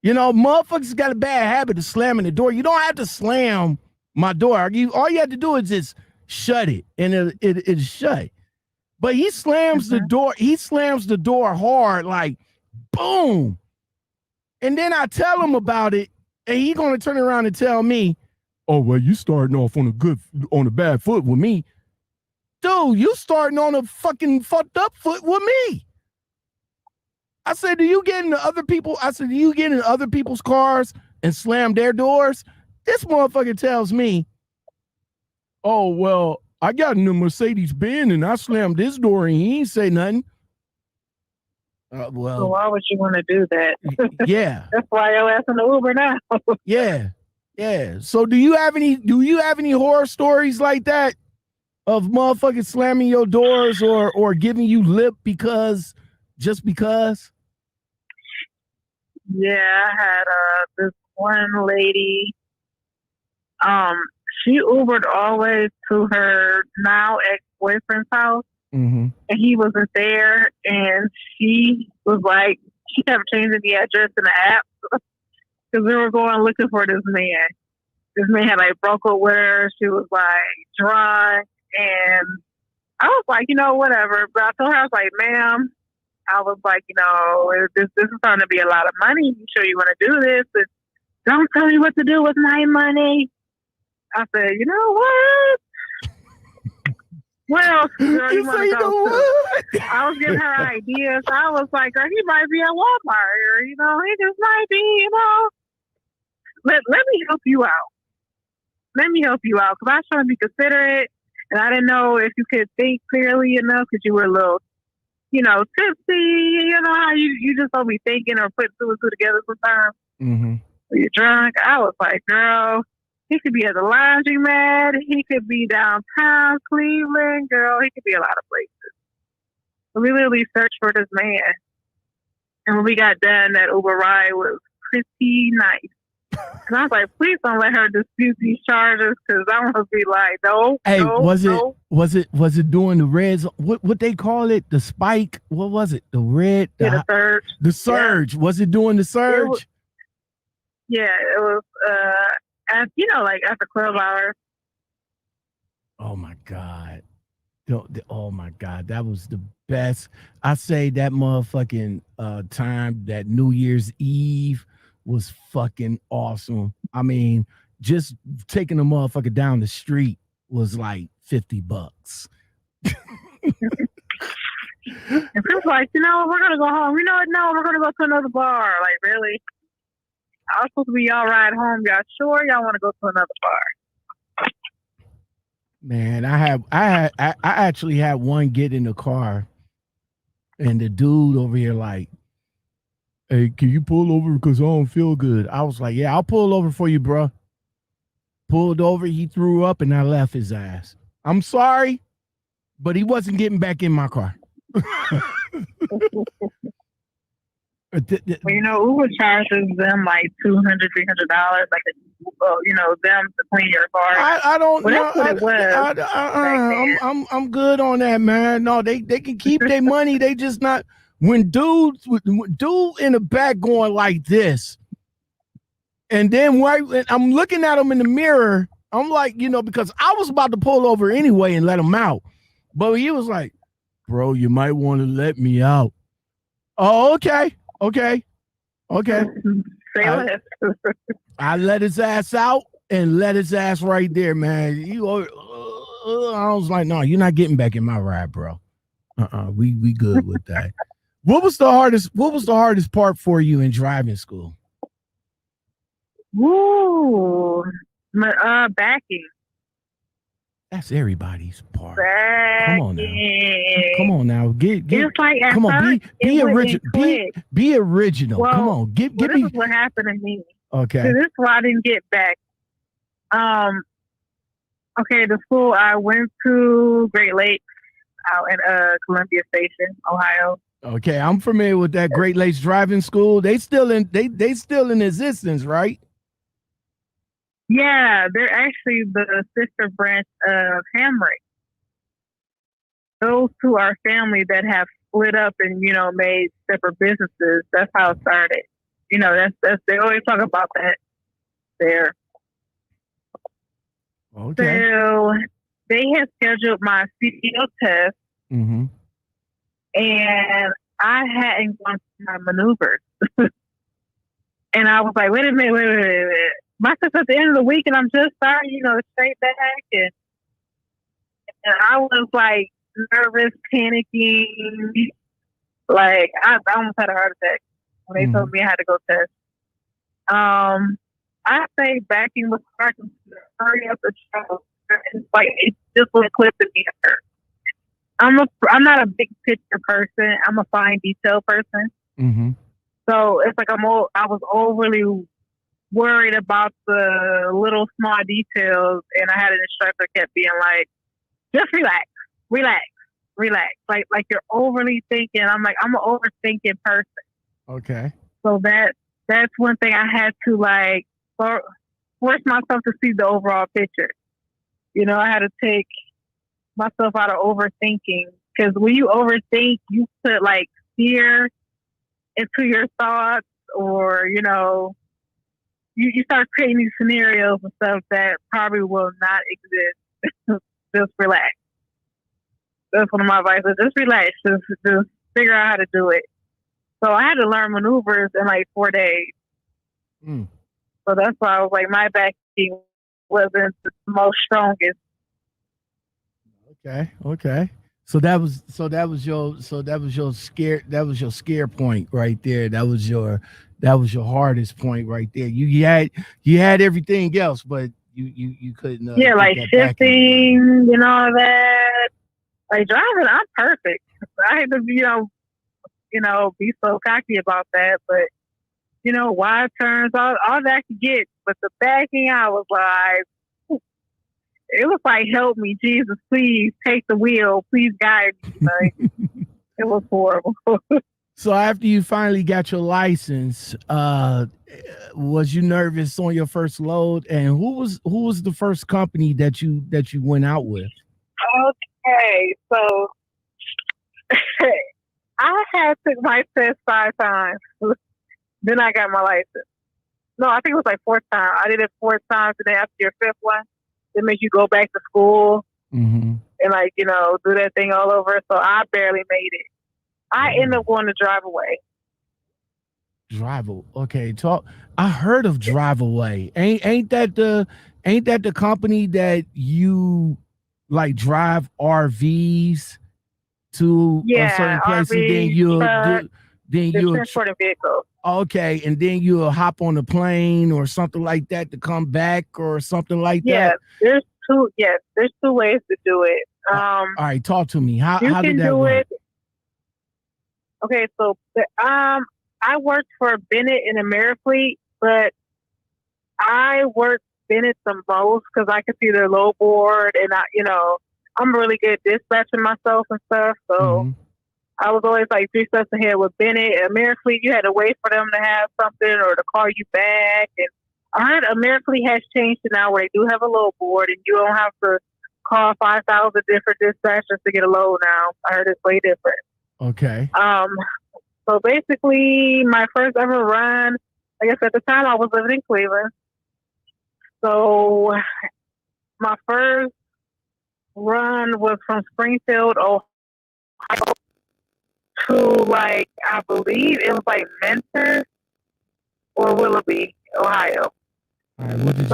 Motherfuckers got a bad habit of slamming the door. You don't have to slam my door. All you have to do is just shut it, and it'll shut. But he slams the door. He slams the door hard, like boom. And then I tell him about it, and he gonna turn around and tell me, "Oh well, you starting off on a bad foot with me, dude. You starting on a fucking fucked up foot with me." I said, "Do you get into other people?" I said, "Do you get in other people's cars and slam their doors?" This motherfucker tells me, "Oh well, I got in the Mercedes Benz and I slammed this door and he ain't say nothing." Well, so why would you want to do that? Yeah. That's why you're asking the Uber now. Yeah. So do you have any horror stories like that of motherfuckers slamming your doors or giving you lip just because? Yeah, I had this one lady. She Ubered all the way to her now ex-boyfriend's house, and he wasn't there. And she was like, she kept changing the address in the app because we were going looking for this man. This man had like broke up with her. She was like drunk, and I was like, whatever. But I told her, I was like, ma'am, I was like, this is going to be a lot of money. You sure you want to do this? And don't tell me what to do with my money. I said, you know what? What else, girl, you want to go to? I was giving her ideas. I was like, girl, he might be at Walmart, or, he just might be, Let me help you out. Let me help you out, because I was trying to be considerate, and I didn't know if you could think clearly enough, because you were a little, tipsy. You know how you just don't be thinking or putting two and two together sometimes. When you're drunk. I was like, girl, he could be at the laundromat. He could be downtown Cleveland. Girl, he could be a lot of places. So we literally searched for this man. And when we got done, that Uber ride was pretty nice. And I was like, please don't let her dispute these charges, because I'm gonna be like, no. Hey, no, was no. it doing the reds? What they call it? The spike? What was it? The red? The surge. The surge. Yeah. Was it doing the surge? It was like after 12 hours. Oh my God. Oh my God. That was the best. I say that motherfucking time, that New Year's Eve was fucking awesome. I mean, just taking a motherfucker down the street was like $50. And people like, we're gonna go home. No, we're gonna go to another bar. Like, really? I was supposed to be y'all ride home. Y'all sure y'all want to go to another bar? Man, I actually had one get in the car, and the dude over here like, "Hey, can you pull over because I don't feel good?" I was like, "Yeah, I'll pull over for you, bro." Pulled over, he threw up, and I left his ass. I'm sorry, but he wasn't getting back in my car. Uber charges them like $200, $300, like them to clean your car. I don't know. That's what it was. I'm good on that, man. No, they can keep their money. They just not when dude in the back going like this, and then I'm looking at him in the mirror. I'm like, because I was about to pull over anyway and let him out, but he was like, "Bro, you might want to let me out." Oh, okay. I let his ass out and let his ass right there, man. I was like, "No, you're not getting back in my ride, bro. We good with that." What was the hardest part for you in driving school? Ooh, backing. That's everybody's part. Backing. Come on now. It's like come on, be original. Be original. Well, come on. Give this me. is what happened to me. Okay. So this is why I didn't get back. Okay, the school I went to, Great Lakes, out in Columbia Station, Ohio. Okay, I'm familiar with that Great Lakes driving school. They still in existence, right? Yeah, they're actually the sister branch of Hamrick. Those two are family that have split up and made separate businesses. That's how it started. That's they always talk about that there. Okay. So they had scheduled my CDL test Mm-hmm. And I hadn't gone through my maneuvers. And I was like, wait a minute, wait. My sister's at the end of the week and I'm just starting, straight back. And I was like nervous, panicking. Like, I almost had a heart attack when they told me I had to go test. I say backing was starting to hurry up the travel. Like, it just was clipping me. I'm not a big picture person. I'm a fine detail person. Mm-hmm. So it's like I was overly worried about the little small details, and I had an instructor kept being like, "Just relax. Like you're overly thinking." I'm like, I'm an overthinking person. Okay. So that's one thing I had to like force myself to see the overall picture. I had to take myself out of overthinking, because when you overthink, you put like fear into your thoughts, or you start creating these scenarios and stuff that probably will not exist. Just relax. That's one of my advice. Just relax. Just figure out how to do it. So I had to learn maneuvers in like 4 days. So that's why I was like, my backing wasn't the most strongest. Okay. So that was your scare point right there. That was your hardest point right there. You had everything else, but you couldn't. Like shifting, that. Like driving, I'm perfect. I had to be so cocky about that, but wide turns, all that I could get, but the backing, I was like. It was like, help me, Jesus, please take the wheel. Please guide me. Like, it was horrible. So after you finally got your license, was you nervous on your first load? And who was the first company that you went out with? Okay, so I had took my test 5 times. Then I got my license. No, I think it was like 4th time. I did it 4 times, and then after your 5th one, they make you go back to school and like, do that thing all over. So I barely made it. I ended up going to Drive Away. Okay, talk. I heard of Drive Away. Ain't that the company that you like drive RVs to a certain place, RVs, and then you'll transport a vehicle. Okay, and then you'll hop on a plane or something like that to come back or something like that. There's two ways to do it. All right, talk to me. How did that do work? it. Okay, so I worked for Bennett and Amerifleet, but I worked Bennett the most because I could see their low board, and I'm really good dispatching myself and stuff. So I was always like 3 steps ahead with Bennett. And Amerifleet, you had to wait for them to have something or to call you back. And I heard Amerifleet has changed to now where they do have a load board, and you don't have to call 5,000 different dispatchers to get a load now. I heard it's way different. Okay. So basically, my first ever run, I guess at the time I was living in Cleveland. So my first run was from Springfield, Ohio, to like, I believe it was like Mentor or Willoughby, Ohio. All right, what did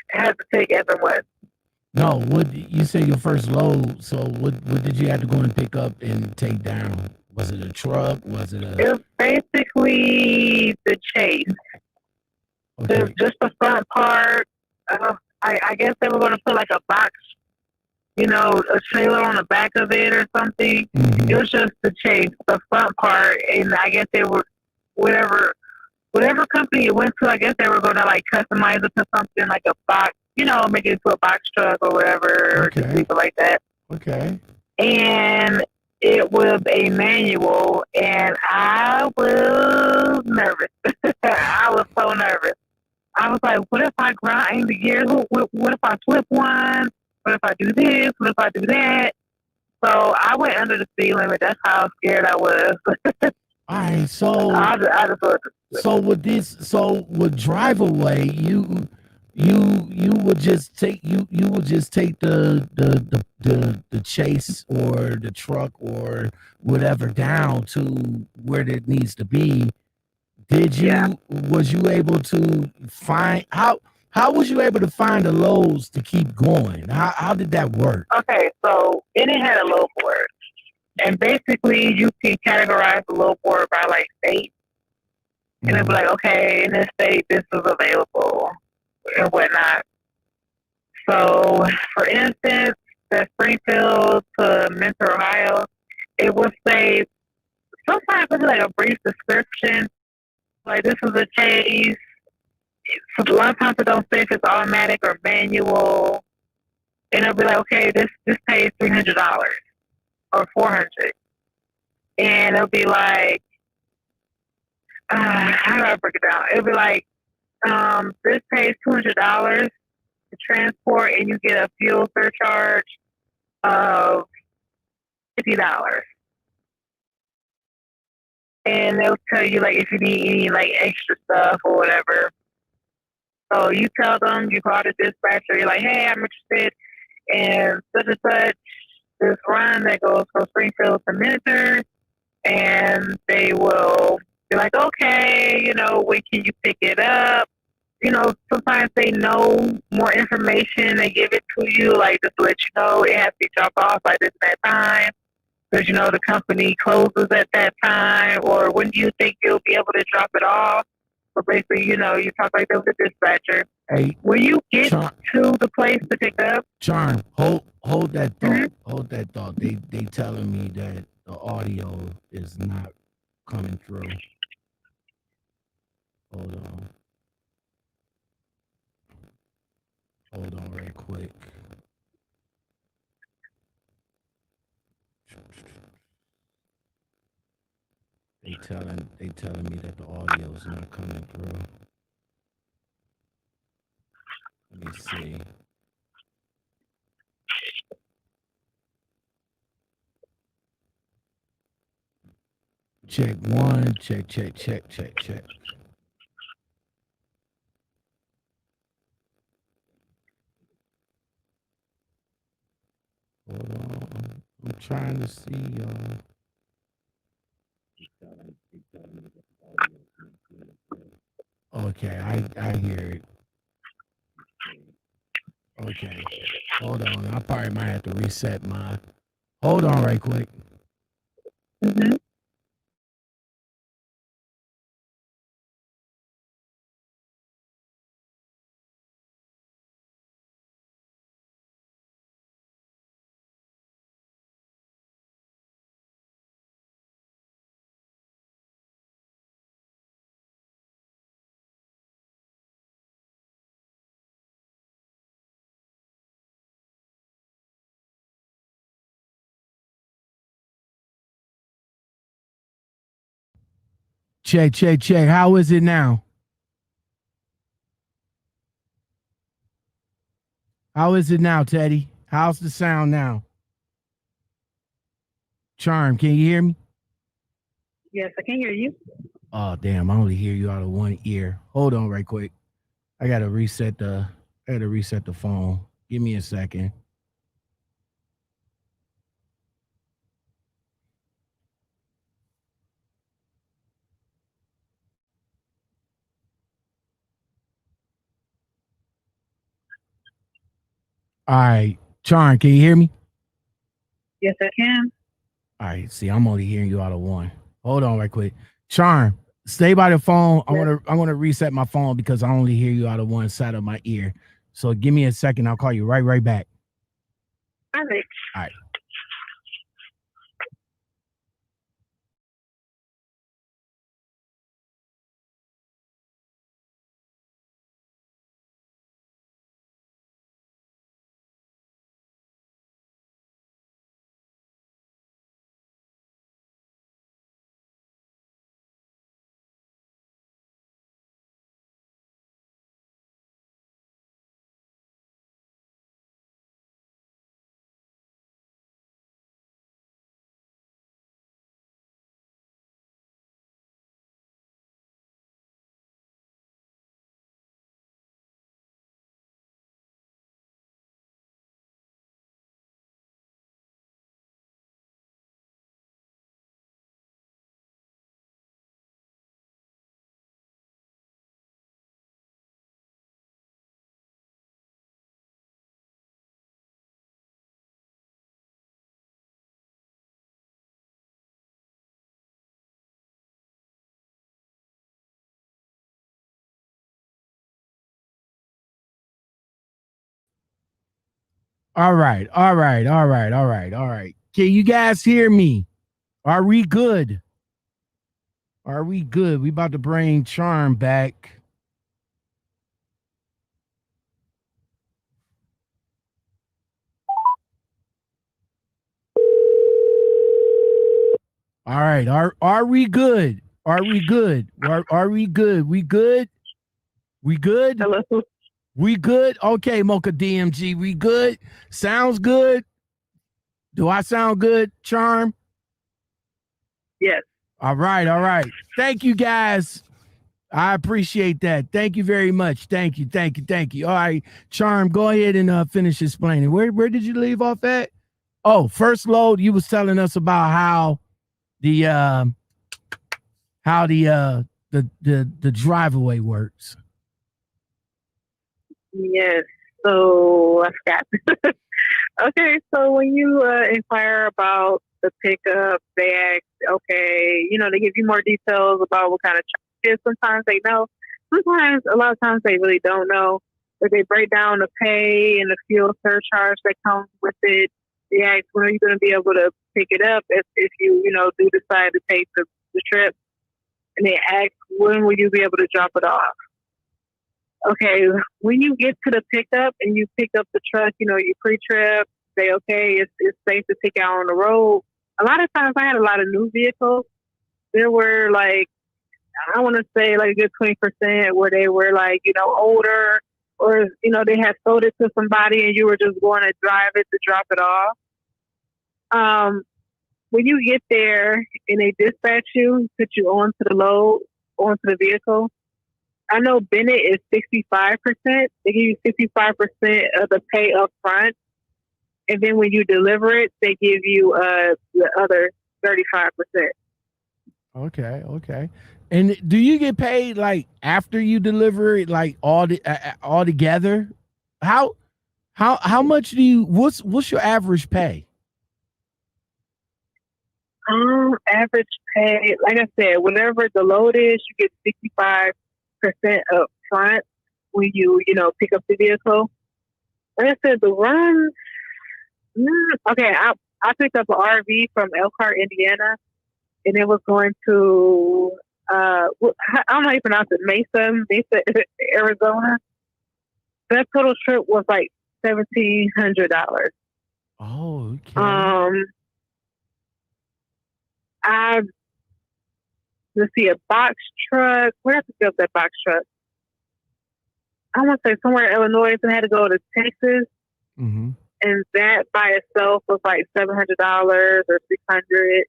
had to take Evan West. No, what you say your first load? So what did you have to go and pick up and take down? Was it a truck? Was it a? It was basically the chase. Okay. Just the front part. I guess they were going to put like a box, a trailer on the back of it or something. It was just the chase, the front part, and I guess they were whatever company it went to. I guess they were going to like customize it to something like a box, make it into a box truck or whatever, or just leave it like that. Okay. And it was a manual, and I was nervous. I was so nervous. I was like, what if I grind the gears? What if I flip one? What if I do this? What if I do that? So I went under the speed limit. That's how scared I was. All right, so I just with Drive Away, you would just take the chase or the truck or whatever down to where it needs to be. Yeah. Was you able to find how was you able to find the loads to keep going? How did that work? Okay, so it had a load board. And basically, you can categorize the load board by like state. And it'll be like, okay, in this state, this is available and whatnot. So, for instance, the Springfield to Mentor, Ohio, it will say, sometimes it'll be like a brief description. Like, this is a chase. So a lot of times it don't say if it's automatic or manual. And it'll be like, okay, this pays $300 or $400. And it'll be like, how do I break it down? It'll be like, this pays $200 to transport, and you get a fuel surcharge of $50. And they'll tell you like if you need any like extra stuff or whatever. So you tell them, you call the dispatcher, you're like, hey, I'm interested in such and such this run that goes from Springfield to Mentor, and they will be like, okay, when can you pick it up? Sometimes they know more information. They give it to you, like just to let you know it has to be dropped off by this and that time. Because, the company closes at that time. Or when do you think you'll be able to drop it off? So basically, you talk like that with the dispatcher. Hey, when you get to the place to pick up. Charm, hold that thought. Mm-hmm. Hold that thought. They telling me that the audio is not coming through. Hold on. Hold on right quick. They telling me that the audio is not coming through. Let me see. Check one. Check. Hold on. I'm trying to see. Okay, I hear it. Okay, hold on. I probably might have to reset my. Hold on, right quick. Mm-hmm. Check. How is it now? How is it now, Teddy? How's the sound now? Charm, can you hear me? Yes, I can hear you. Oh, damn, I only hear you out of one ear. Hold on right quick. I gotta reset the phone. Give me a second. All right. Charm, can you hear me? Yes, I can. All right. See, I'm only hearing you out of one. Hold on right quick. Charm, stay by the phone. Yes. I'm gonna reset my phone because I only hear you out of one side of my ear. So give me a second. I'll call you right back. All right. All right. All right. Can you guys hear me? Are we good? We about to bring Charm back. All right. Are we good? Are we good? Are we good? We good? We good? Hello. We good? Okay, Mocha DMG, we good? Sounds good? Do I sound good, Charm? Yes. All right. Thank you, guys. I appreciate that. Thank you very much. Thank you. All right, Charm, go ahead and finish explaining. Where did you leave off at? Oh, first load, you was telling us about how the the driveway works. Yes. So I forgot. Okay, so when you inquire about the pickup, they ask, okay, they give you more details about what kind of truck it is. Sometimes they know. Sometimes, a lot of times, they really don't know. But they break down the pay and the fuel surcharge that comes with it. They ask, when are you going to be able to pick it up if you, do decide to take the trip? And they ask, when will you be able to drop it off? Okay, when you get to the pickup and you pick up the truck, you pre-trip, say, okay, it's safe to take out on the road. A lot of times I had a lot of new vehicles. There were I want to say a good 20% where they were older, or, they had sold it to somebody and you were just going to drive it to drop it off. When you get there and they dispatch you, put you onto the vehicle, I know Bennett is 65%. They give you 65% of the pay up front. And then when you deliver it, they give you the other 35%. Okay. And do you get paid after you deliver it, all together? How much do you? What's your average pay? Average pay, like I said, whatever the load is, you get 65% up front when you pick up the vehicle. Like I said, the runs. Okay, I picked up an RV from Elkhart, Indiana, and it was going to I don't know how you pronounce it, Mesa, Arizona. That total trip was $1,700. Oh, okay. Let's see, a box truck. Where did I pick up that box truck? I want to say somewhere in Illinois, and I had to go to Texas. Mm-hmm. And that by itself was $700 or $600.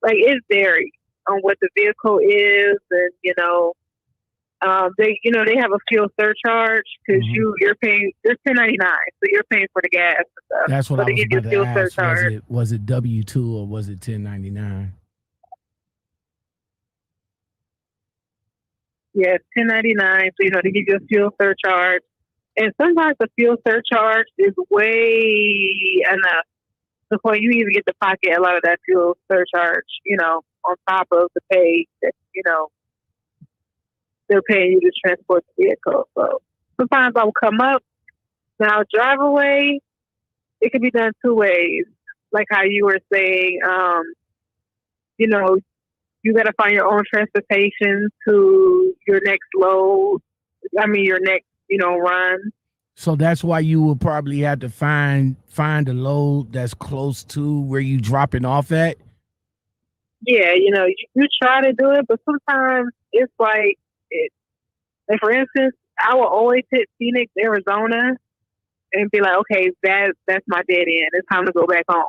It varies on what the vehicle is, and they have a fuel surcharge because you're paying. It's $10.99, so you're paying for the gas and stuff. That's what I was about to ask. Surcharge. Was it W-2 or was it 1099? Yeah, $10.99. So they give you a fuel surcharge. And sometimes the fuel surcharge is way enough before you even get to pocket a lot of that fuel surcharge, on top of the pay that, they're paying you to transport the vehicle. So sometimes I will come up. Now, drive away, it can be done two ways. Like how you were saying, you got to find your own transportation to your next load. Your next run. So that's why you will probably have to find a load that's close to where you dropping off at. Yeah, you try to do it, but sometimes it's like for instance, I will always hit Phoenix, Arizona, and be like, okay, that's my dead end. It's time to go back home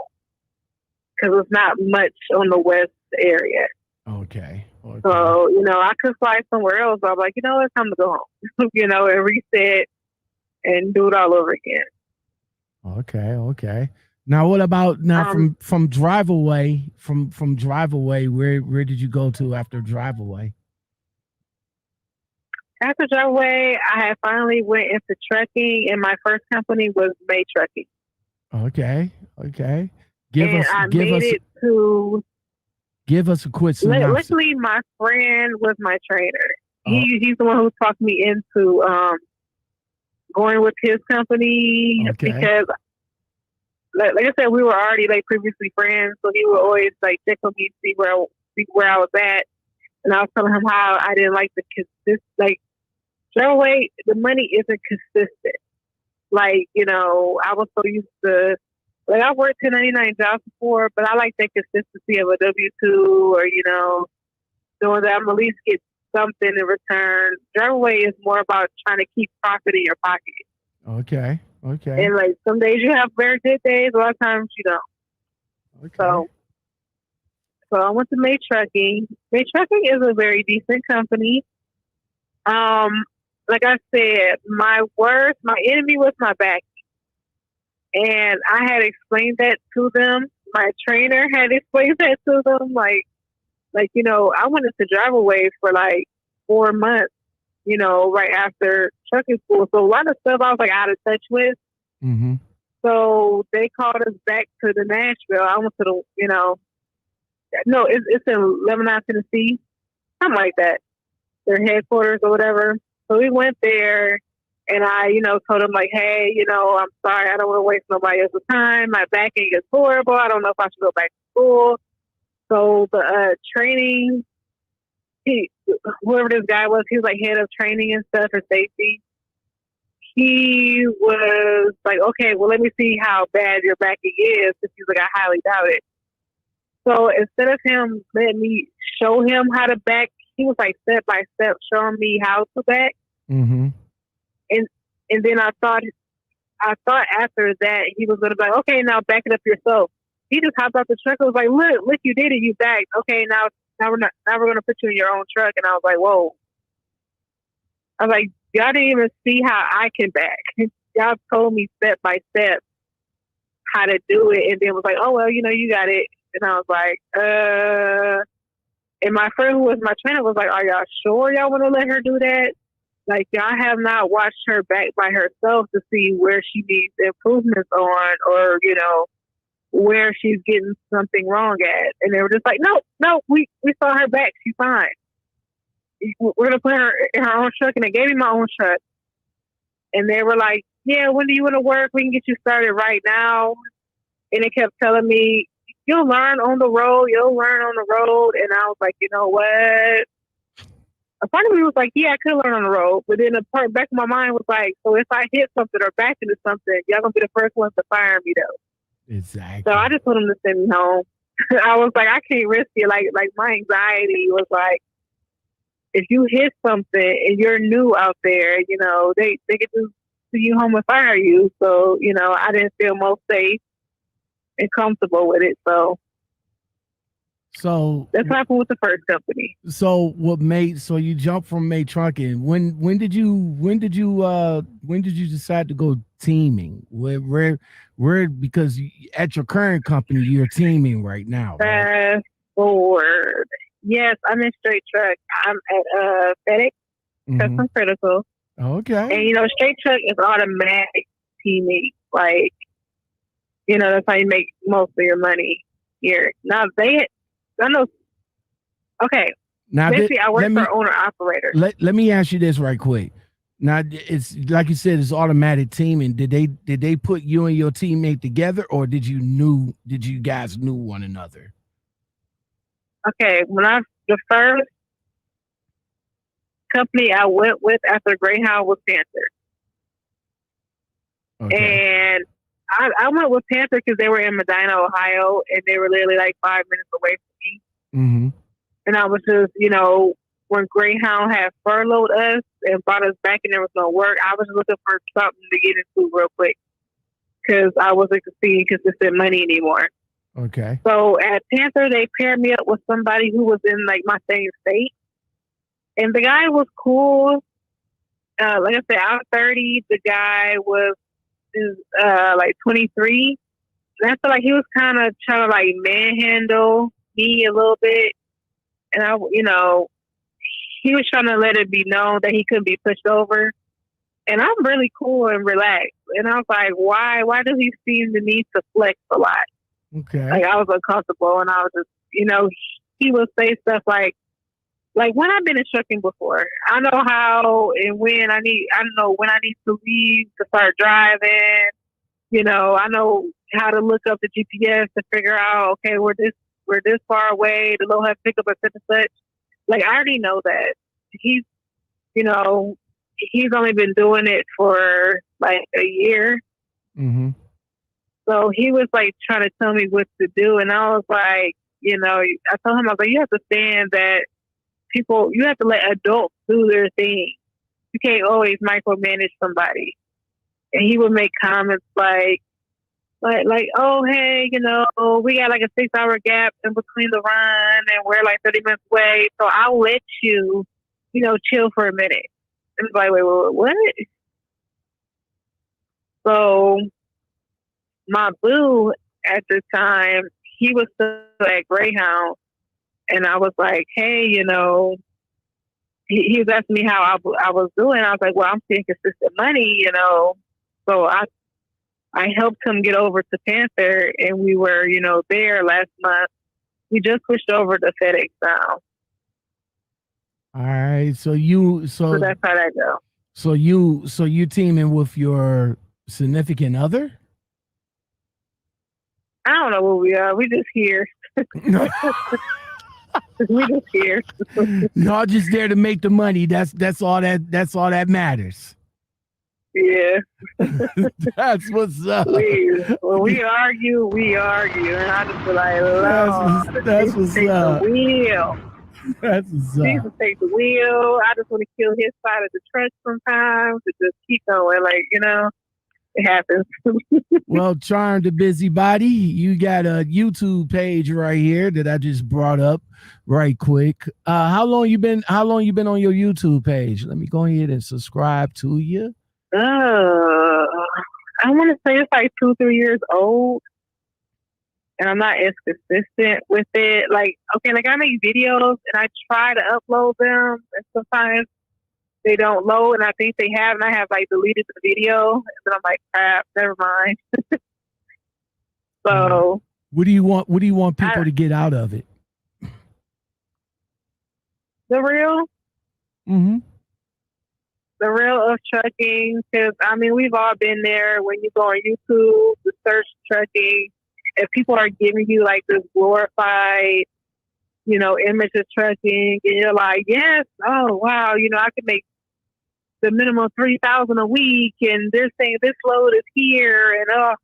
because it's not much on the west area. Okay. So, I could fly somewhere else. I'm like, it's time to go home, and reset and do it all over again. Okay. Now, what about from drive away, from drive away, where did you go to after drive away? After drive away, I had finally went into trucking, and my first company was May Trucking. Okay. Give us a quick synopsis. Luckily, my friend was my trainer. He's the one who talked me into going with his company because like I said, we were already like previously friends, so he would always like check on me, see where I was at, and I was telling him how I didn't like Driveway, the money isn't consistent. Like, I was so used to, like, I worked 1099 jobs before, but I like that consistency of a W-2 or, knowing that I'm at least get something in return. Driveway is more about trying to keep profit in your pocket. Okay. And, like, some days you have very good days, a lot of times you don't. Okay. So I went to May Trucking. May Trucking is a very decent company. Like I said, my enemy was my back. And I had explained that to them. My trainer had explained that to them. Like, I went into Driveway for like 4 months, right after trucking school. So a lot of stuff I was like out of touch with. Mm-hmm. So they called us back to the Nashville. I went to no, it's in Lebanon, Tennessee, something like that. Their headquarters or whatever. So we went there, and I, told them like, hey, I'm sorry, I don't want to waste nobody else's time. My back ache is horrible. I don't know if I should go back to school. So the training, whoever this guy was, he was like head of training and stuff and safety. He was like, okay, well, let me see how bad your back ache is. He's like, I highly doubt it. So instead of him letting me show him how to back, he was like step by step showing me how to back. Mm-hmm. And then I thought after that he was gonna be like, okay, now back it up yourself. He just hopped out the truck and was like, look, you did it, you backed. Okay, now we're gonna put you in your own truck. And I was like, whoa. I was like, y'all didn't even see how I can back. Y'all told me step by step how to do it, and then was like, oh well, you got it. And I was like, and my friend who was my trainer was like, are y'all sure y'all want to let her do that? Like, y'all have not watched her back by herself to see where she needs improvements on or, where she's getting something wrong at. And they were just like, no, we saw her back. She's fine. We're going to put her in her own truck. And they gave me my own truck. And they were like, yeah, when do you want to work? We can get you started right now. And they kept telling me, you'll learn on the road. And I was like, you know what? A part of me was like, yeah, I could learn on the road. But then a part back of my mind was like, so if I hit something or back into something, y'all going to be the first ones to fire me, though. Exactly. So I just told them to send me home. I was like, I can't risk it. Like my anxiety was like, if you hit something and you're new out there, they get to send you home and fire you. So, I didn't feel most safe and comfortable with it. So that's what happened with the first company. So you jumped from May Trucking. When did you decide to go teaming? Where because at your current company you're teaming right now. Right? Fast forward. Yes, I'm in straight truck. I'm at FedEx, Custom Critical. Okay. And straight truck is automatic teaming. Like, that's how you make most of your money here. Now I know. Okay. Now, basically, I work for owner operator. Let me ask you this right quick. Now, it's like you said, it's automatic teaming. Did they put you and your teammate together, or did you guys knew one another? Okay, the first company I went with after Greyhound was Panther. Okay. And I went with Panther because they were in Medina, Ohio, and they were literally like 5 minutes away from me. Mm-hmm. And I was just, when Greyhound had furloughed us and brought us back and there was no work, I was looking for something to get into real quick because I wasn't seeing consistent money anymore. Okay. So at Panther, they paired me up with somebody who was in like my same state. And the guy was cool. Like I said, I'm 30. The guy is like 23. And I feel like he was kind of trying to like manhandle me a little bit. And he was trying to let it be known that he couldn't be pushed over. And I'm really cool and relaxed. And I was like, why does he seem the need to flex a lot? Okay. Like I was uncomfortable and I was just, he would say stuff like when I've been in trucking before, I know how and when I know when I need to leave to start driving, I know how to look up the GPS to figure out, okay, we're this far away, the low have pickup at such and such. Like, I already know that. He's, he's only been doing it for like a year. Mm-hmm. So he was like trying to tell me what to do. And I was like, I told him, I was like, you have to stand that you have to let adults do their thing. You can't always micromanage somebody. And he would make comments like, oh, hey, we got like a 6-hour gap in between the run and we're like 30 minutes away. So I'll let you, chill for a minute. And it's like, wait, what? So my boo at the time, he was still at Greyhound. And I was like, hey, he was asking me how I was doing. I was like, well, I'm seeing consistent money, So I helped him get over to Panther, and we were, there last month. We just switched over to FedEx now. All right. So that's how that goes. So you teaming with your significant other? I don't know what we are. We just here. We just here. Y'all just there to make the money. That's all that matters. Yeah. That's what's up. We argue, and I just feel like, Lord, that's what's up. The wheel. That's what's up. Jesus take the wheel. I just want to kill his side of the truck sometimes to just keep going, it happens. Well, Charm the Busybody, you got a YouTube page right here that I just brought up right quick. How long you been on your YouTube page? Let me go ahead and subscribe to you. I want to say it's like 2-3 years old, and I'm not as consistent with it. I make videos and I try to upload them, and sometimes they don't load, and I think they have, and I have deleted the video, and then I'm like, crap, never mind. So, what do you want people to get out of it? The real. Mm-hmm. The real of trucking, because we've all been there. When you go on YouTube to search trucking, if people are giving you this glorified, image of trucking, and you're like, yes, oh wow, I could make the minimum 3,000 a week, and they're saying this load is here, and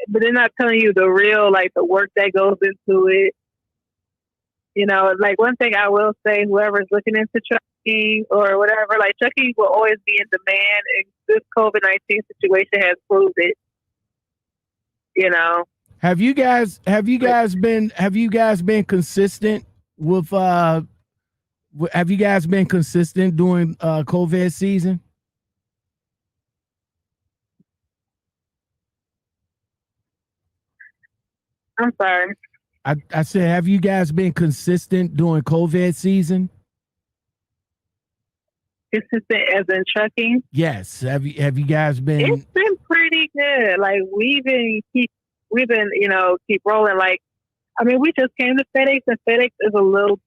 but they're not telling you the real, the work that goes into it. One thing I will say, whoever's looking into trucking or whatever, trucking will always be in demand, and this COVID-19 situation has proved it. Have you guys been consistent with have you guys been consistent during COVID season? I'm sorry. I said, have you guys been consistent during COVID season? Consistent as in trucking? Yes. Have you guys been? It's been pretty good. We've been keep rolling. We just came to FedEx, and FedEx is a little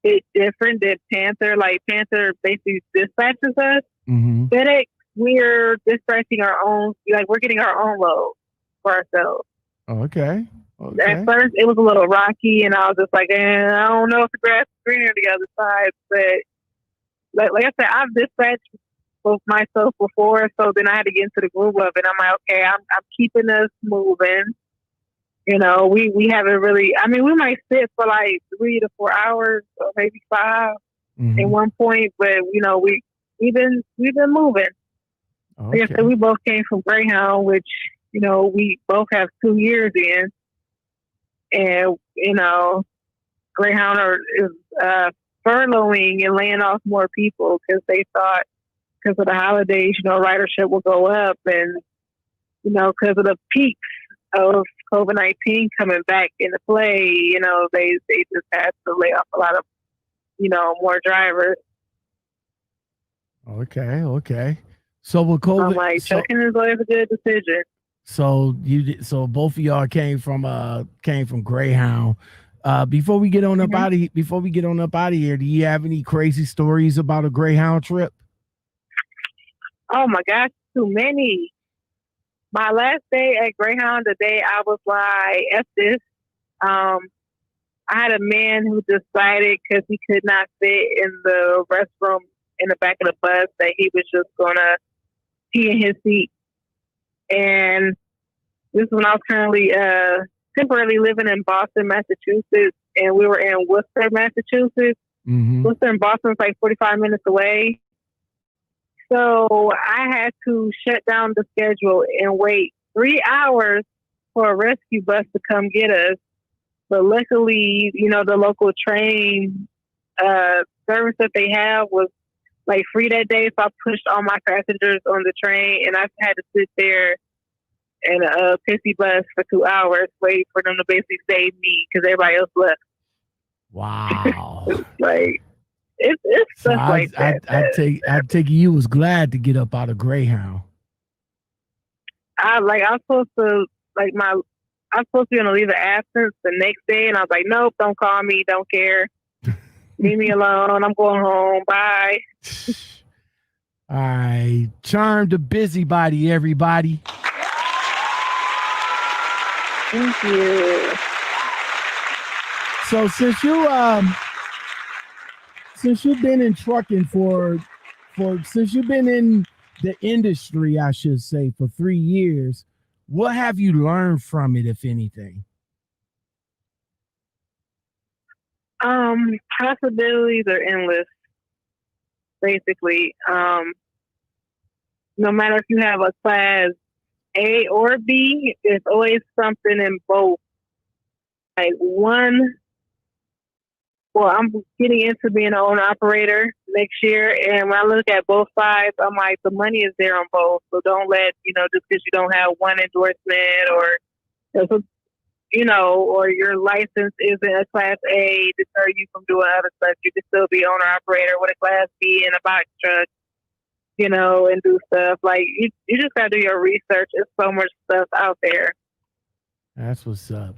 bit different than Panther. Panther basically dispatches us. Mm-hmm. FedEx, we're dispatching our own. We're getting our own load for ourselves. Okay. At first, it was a little rocky, and I was just like, I don't know if the grass is greener on the other side. But like I said, I've dispatched both myself before, so then I had to get into the groove of it. I'm like, okay, I'm keeping us moving. We haven't really. We might sit for 3 to 4 hours, or maybe 5 at one point, but we've been moving. Okay. Like I said, we both came from Greyhound, which we both have 2 years in. And, Greyhound is furloughing and laying off more people because they thought because of the holidays, ridership will go up. And, because of the peaks of COVID-19 coming back into play, they just had to lay off a lot of, more drivers. Okay. So with COVID, I'm trucking is always a good decision. So both of y'all came from Greyhound. Before we get on up out of here, do you have any crazy stories about a Greyhound trip? Oh my gosh, too many. My last day at Greyhound, the day I was like, F this. I had a man who decided because he could not fit in the restroom in the back of the bus that he was just going to pee in his seat. And this is when I was currently temporarily living in Boston, Massachusetts, and we were in Worcester, Massachusetts. Mm-hmm. Worcester and Boston is like 45 minutes away. So I had to shut down the schedule and wait 3 hours for a rescue bus to come get us. But luckily, you know, the local train service that they have was like free that day. So I pushed all my passengers on the train, and I had to sit there in a pissy bus for 2 hours waiting for them to basically save me because everybody else left. Wow. Like, it's stuff like that. I take you was glad to get up out of Greyhound. I'm supposed to be on a leave of absence the next day, and I was like, nope, don't call me, don't care. Leave me alone. I'm going home. Bye. All right. Charm the busybody, everybody. Thank you. So since you've been in trucking since you've been in the industry, I should say, for 3 years, what have you learned from it, if anything? Possibilities are endless, basically. No matter if you have a class A or B, there's always something in both. Like I'm getting into being an owner operator next year, and when I look at both sides, I'm like, the money is there on both. So don't let, just because you don't have one endorsement or your license isn't a class A deter you from doing other stuff. You can still be owner operator with a class B and a box truck, and do stuff. Like, you just got to do your research. There's so much stuff out there. That's what's up.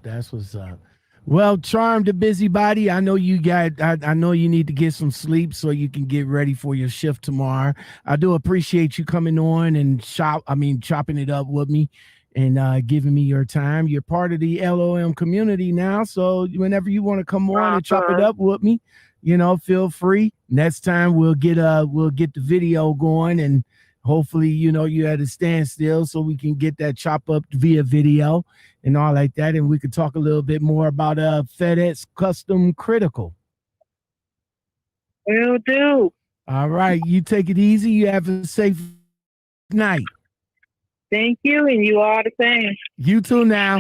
Well, Charm the busybody, I know I know you need to get some sleep so you can get ready for your shift tomorrow. I do appreciate you coming on and chopping it up with me and giving me your time. You're part of the L.O.M community now, so whenever you want to come on and chop it up with me, feel free. Next time we'll get the video going, and hopefully, you at a standstill so we can get that chop up via video and all like that. And we could talk a little bit more about FedEx Custom Critical. Will do. All right. You take it easy. You have a safe night. Thank you. And you are the same. You too now.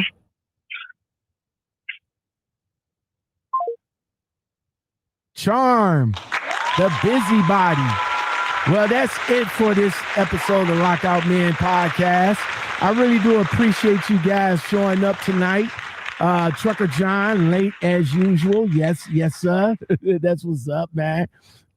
Charm, the busybody. Well, that's it for this episode of Lockoutmen Podcast. I really do appreciate you guys showing up tonight. Trucker John, late as usual. Yes, sir. That's what's up, man.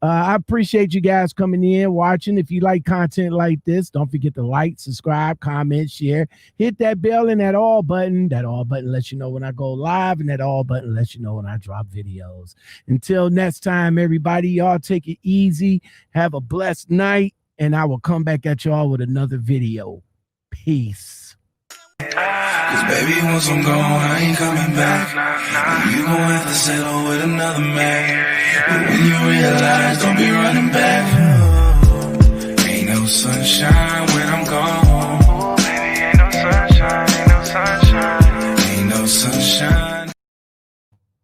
I appreciate you guys coming in, watching. If you like content like this, don't forget to like, subscribe, comment, share. Hit that bell and that all button. That all button lets you know when I go live, and that all button lets you know when I drop videos. Until next time, everybody, y'all take it easy. Have a blessed night, and I will come back at y'all with another video. Peace. Cause baby, once I'm gone, I ain't coming back. You gon' have to settle with another man. But when you realize, don't be running back.